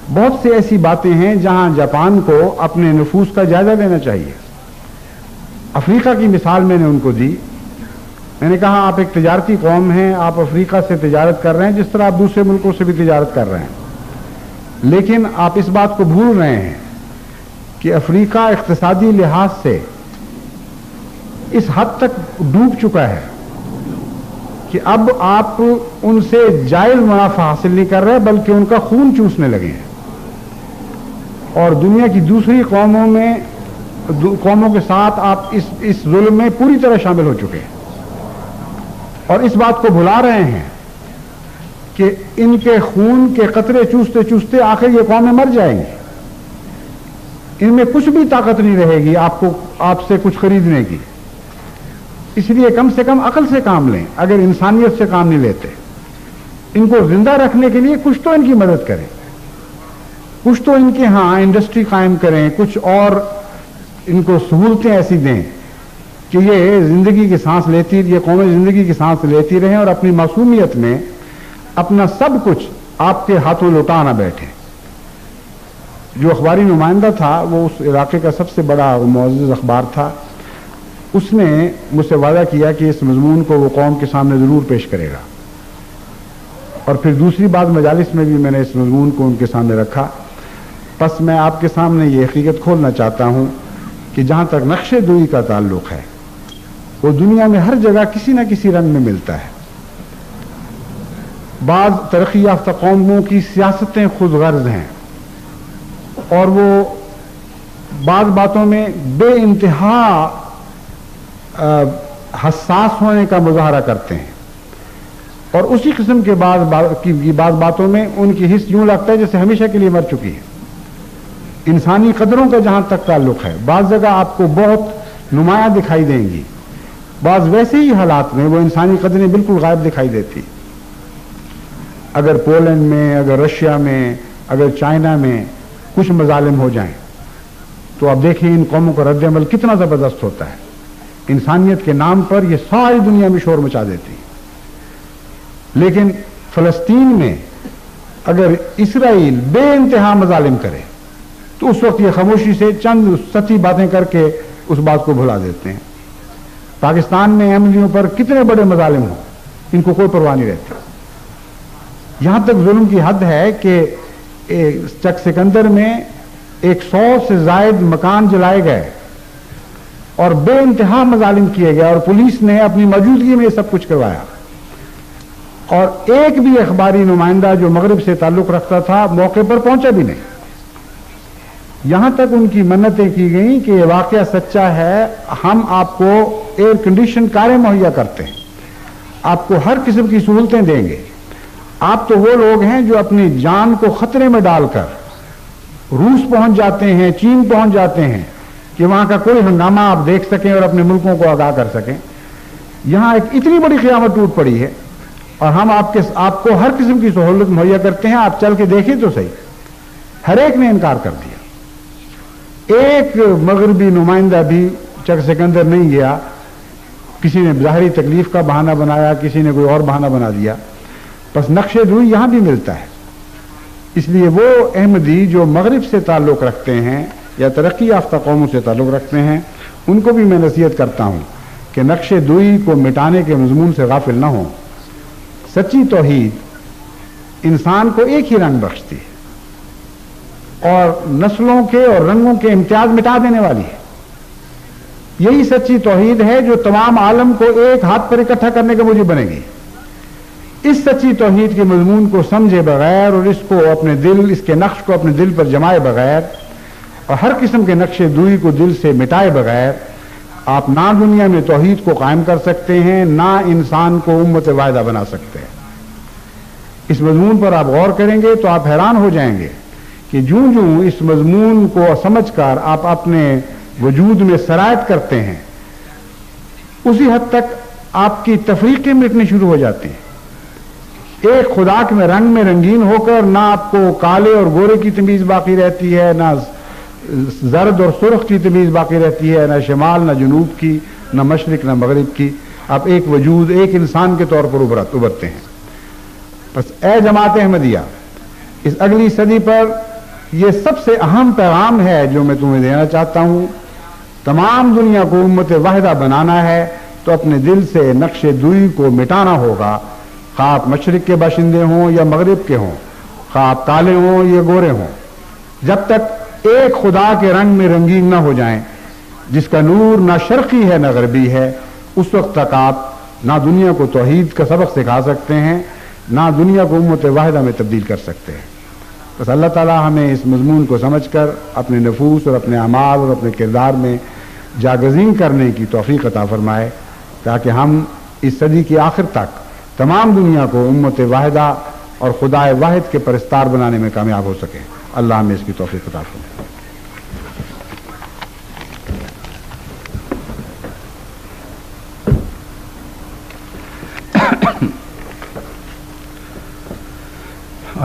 بہت سی ایسی باتیں ہیں جہاں جاپان کو اپنے نفوذ کا جائزہ لینا چاہیے۔ افریقہ کی مثال میں نے ان کو دی، میں نے کہا آپ ایک تجارتی قوم ہیں، آپ افریقہ سے تجارت کر رہے ہیں جس طرح آپ دوسرے ملکوں سے بھی تجارت کر رہے ہیں، لیکن آپ اس بات کو بھول رہے ہیں کہ افریقہ اقتصادی لحاظ سے اس حد تک ڈوب چکا ہے کہ اب آپ ان سے جائز منافع حاصل نہیں کر رہے بلکہ ان کا خون چوسنے لگے ہیں، اور دنیا کی دوسری قوموں کے ساتھ آپ اس ظلم میں پوری طرح شامل ہو چکے ہیں، اور اس بات کو بھلا رہے ہیں کہ ان کے خون کے قطرے چوستے چوستے آخر یہ قومیں مر جائیں گی، ان میں کچھ بھی طاقت نہیں رہے گی آپ سے کچھ خریدنے کی۔ اس لیے کم سے کم عقل سے کام لیں، اگر انسانیت سے کام نہیں لیتے۔ ان کو زندہ رکھنے کے لیے کچھ تو ان کی مدد کریں، کچھ تو ان کے ہاں انڈسٹری قائم کریں، کچھ اور ان کو سہولتیں ایسی دیں کہ یہ زندگی کی سانس لیتی، یہ قومیں زندگی کی سانس لیتی رہیں اور اپنی معصومیت میں اپنا سب کچھ آپ کے ہاتھوں لوٹا نہ بیٹھے۔ جو اخباری نمائندہ تھا وہ اس علاقے کا سب سے بڑا معزز اخبار تھا، اس نے مجھ سے وعدہ کیا کہ اس مضمون کو وہ قوم کے سامنے ضرور پیش کرے گا، اور پھر دوسری بات مجالس میں بھی میں نے اس مضمون کو ان کے سامنے رکھا۔ بس میں آپ کے سامنے یہ حقیقت کھولنا چاہتا ہوں کہ جہاں تک نقشے دوئی کا تعلق ہے وہ دنیا میں ہر جگہ کسی نہ کسی رنگ میں ملتا ہے۔ بعض ترقی یافتہ قوموں کی سیاستیں خود غرض ہیں اور وہ بعض باتوں میں بے انتہا حساس ہونے کا مظاہرہ کرتے ہیں، اور اسی قسم کے بعض باتوں میں ان کی حص یوں لگتا ہے جیسے ہمیشہ کے لیے مر چکی ہے۔ انسانی قدروں کا جہاں تک تعلق ہے بعض جگہ آپ کو بہت نمایاں دکھائی دیں گی، بعض ویسے ہی حالات میں وہ انسانی قدریں بالکل غائب دکھائی دیتی۔ اگر پولینڈ میں، اگر رشیا میں، اگر چائنا میں کچھ مظالم ہو جائیں تو آپ دیکھیں ان قوموں کا رد عمل کتنا زبردست ہوتا ہے، انسانیت کے نام پر یہ ساری دنیا میں شور مچا دیتی۔ لیکن فلسطین میں اگر اسرائیل بے انتہا مظالم کرے تو اس وقت یہ خاموشی سے چند سطحی باتیں کر کے اس بات کو بھلا دیتے ہیں۔ پاکستان میں احمدیوں پر کتنے بڑے مظالم ہوں ان کو کوئی پرواہ نہیں رہتی۔ یہاں تک ظلم کی حد ہے کہ چک سکندر میں 100 سے زائد مکان جلائے گئے اور بے انتہا مظالم کیے گئے، اور پولیس نے اپنی موجودگی میں یہ سب کچھ کروایا، اور ایک بھی اخباری نمائندہ جو مغرب سے تعلق رکھتا تھا موقع پر پہنچا بھی نہیں۔ یہاں تک ان کی منتیں کی گئیں کہ یہ واقعہ سچا ہے، ہم آپ کو ایئر کنڈیشن کاریں مہیا کرتے ہیں، آپ کو ہر قسم کی سہولتیں دیں گے۔ آپ تو وہ لوگ ہیں جو اپنی جان کو خطرے میں ڈال کر روس پہنچ جاتے ہیں، چین پہنچ جاتے ہیں کہ وہاں کا کوئی ہنگامہ آپ دیکھ سکیں اور اپنے ملکوں کو آگاہ کر سکیں۔ یہاں ایک اتنی بڑی قیامت ٹوٹ پڑی ہے اور ہم آپ کو ہر قسم کی سہولت مہیا کرتے ہیں، آپ چل کے دیکھیں تو صحیح۔ ہر ایک نے انکار کر دیا، ایک مغربی نمائندہ بھی چک سکندر نہیں گیا، کسی نے ظاہری تکلیف کا بہانہ بنایا، کسی نے کوئی اور بہانہ بنا دیا۔ بس نقش دوئی یہاں بھی ملتا ہے۔ اس لیے وہ احمدی جو مغرب سے تعلق رکھتے ہیں یا ترقی یافتہ قوموں سے تعلق رکھتے ہیں ان کو بھی میں نصیحت کرتا ہوں کہ نقش دوئی کو مٹانے کے مضمون سے غافل نہ ہوں۔ سچی توحید انسان کو ایک ہی رنگ بخشتی ہے اور نسلوں کے اور رنگوں کے امتیاز مٹا دینے والی ہے۔ یہی سچی توحید ہے جو تمام عالم کو ایک ہاتھ پر اکٹھا کرنے کے موجب بنے گی۔ اس سچی توحید کے مضمون کو سمجھے بغیر اور اس کے نقش کو اپنے دل پر جمائے بغیر اور ہر قسم کے نقش دوئی کو دل سے مٹائے بغیر آپ نہ دنیا میں توحید کو قائم کر سکتے ہیں، نہ انسان کو امت واحدہ بنا سکتے ہیں۔ اس مضمون پر آپ غور کریں گے تو آپ حیران ہو جائیں گے کہ جوں اس مضمون کو سمجھ کر آپ اپنے وجود میں سرایت کرتے ہیں اسی حد تک آپ کی تفریقیں مٹنی شروع ہو جاتی ہیں۔ ایک خدا کے رنگ میں رنگین ہو کر نہ آپ کو کالے اور گورے کی تمیز باقی رہتی ہے، نہ زرد اور سرخ کی تمیز باقی رہتی ہے، نہ شمال نہ جنوب کی، نہ مشرق نہ مغرب کی۔ آپ ایک وجود، ایک انسان کے طور پر ابھرتے ہیں۔ بس اے جماعت احمدیہ، اس اگلی صدی پر یہ سب سے اہم پیغام ہے جو میں تمہیں دینا چاہتا ہوں۔ تمام دنیا کو امت واحدہ بنانا ہے تو اپنے دل سے نقش دوئی کو مٹانا ہوگا، خواہ آپ مشرق کے باشندے ہوں یا مغرب کے ہوں، خواہ آپ کالے ہوں یا گورے ہوں۔ جب تک ایک خدا کے رنگ میں رنگین نہ ہو جائیں جس کا نور نہ شرقی ہے نہ غربی ہے، اس وقت تک آپ نہ دنیا کو توحید کا سبق سکھا سکتے ہیں، نہ دنیا کو امت واحدہ میں تبدیل کر سکتے ہیں۔ بس اللہ تعالیٰ ہمیں اس مضمون کو سمجھ کر اپنے نفوس اور اپنے اعمال اور اپنے کردار میں جاگزین کرنے کی توفیق عطا فرمائے، تاکہ ہم اس صدی کی آخر تک تمام دنیا کو امت واحدہ اور خدا واحد کے پرستار بنانے میں کامیاب ہو سکیں۔ اللہ ہمیں اس کی توفیق عطا فرمائے۔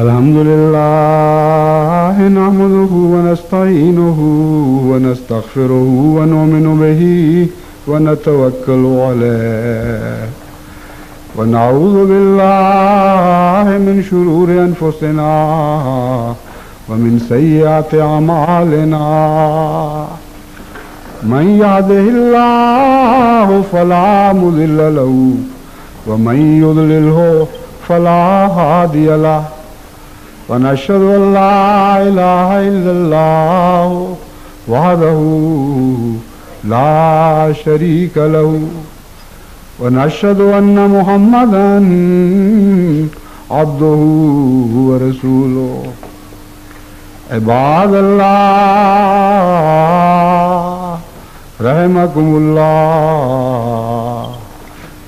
الحمد لله نحمده ونستعينه ونستغفره ونؤمن به ونتوكل عليه ونعوذ بالله من شرور أنفسنا ومن سيئات أعمالنا من يهده الله فلا مضل له ومن يضلله فلا هادي له ونشهد أن لا إله إلا الله وحده لا شريك له ونشهد أن محمدا عبده ورسوله عباد الله رحمكم الله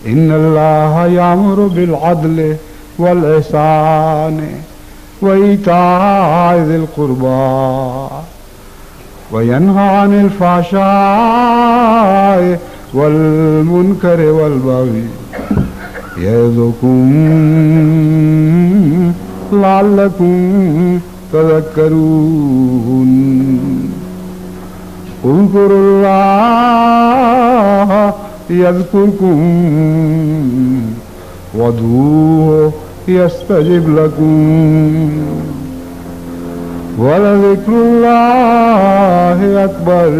إن الله يأمر بالعدل والإحسان وإيتاء ذي القربى وينهى عن الفحشاء والمنكر والبغي يعظكم لعلكم تذكرون اذكروا الله يذكركم وادعوه يستجب لكم ولذكر الله أكبر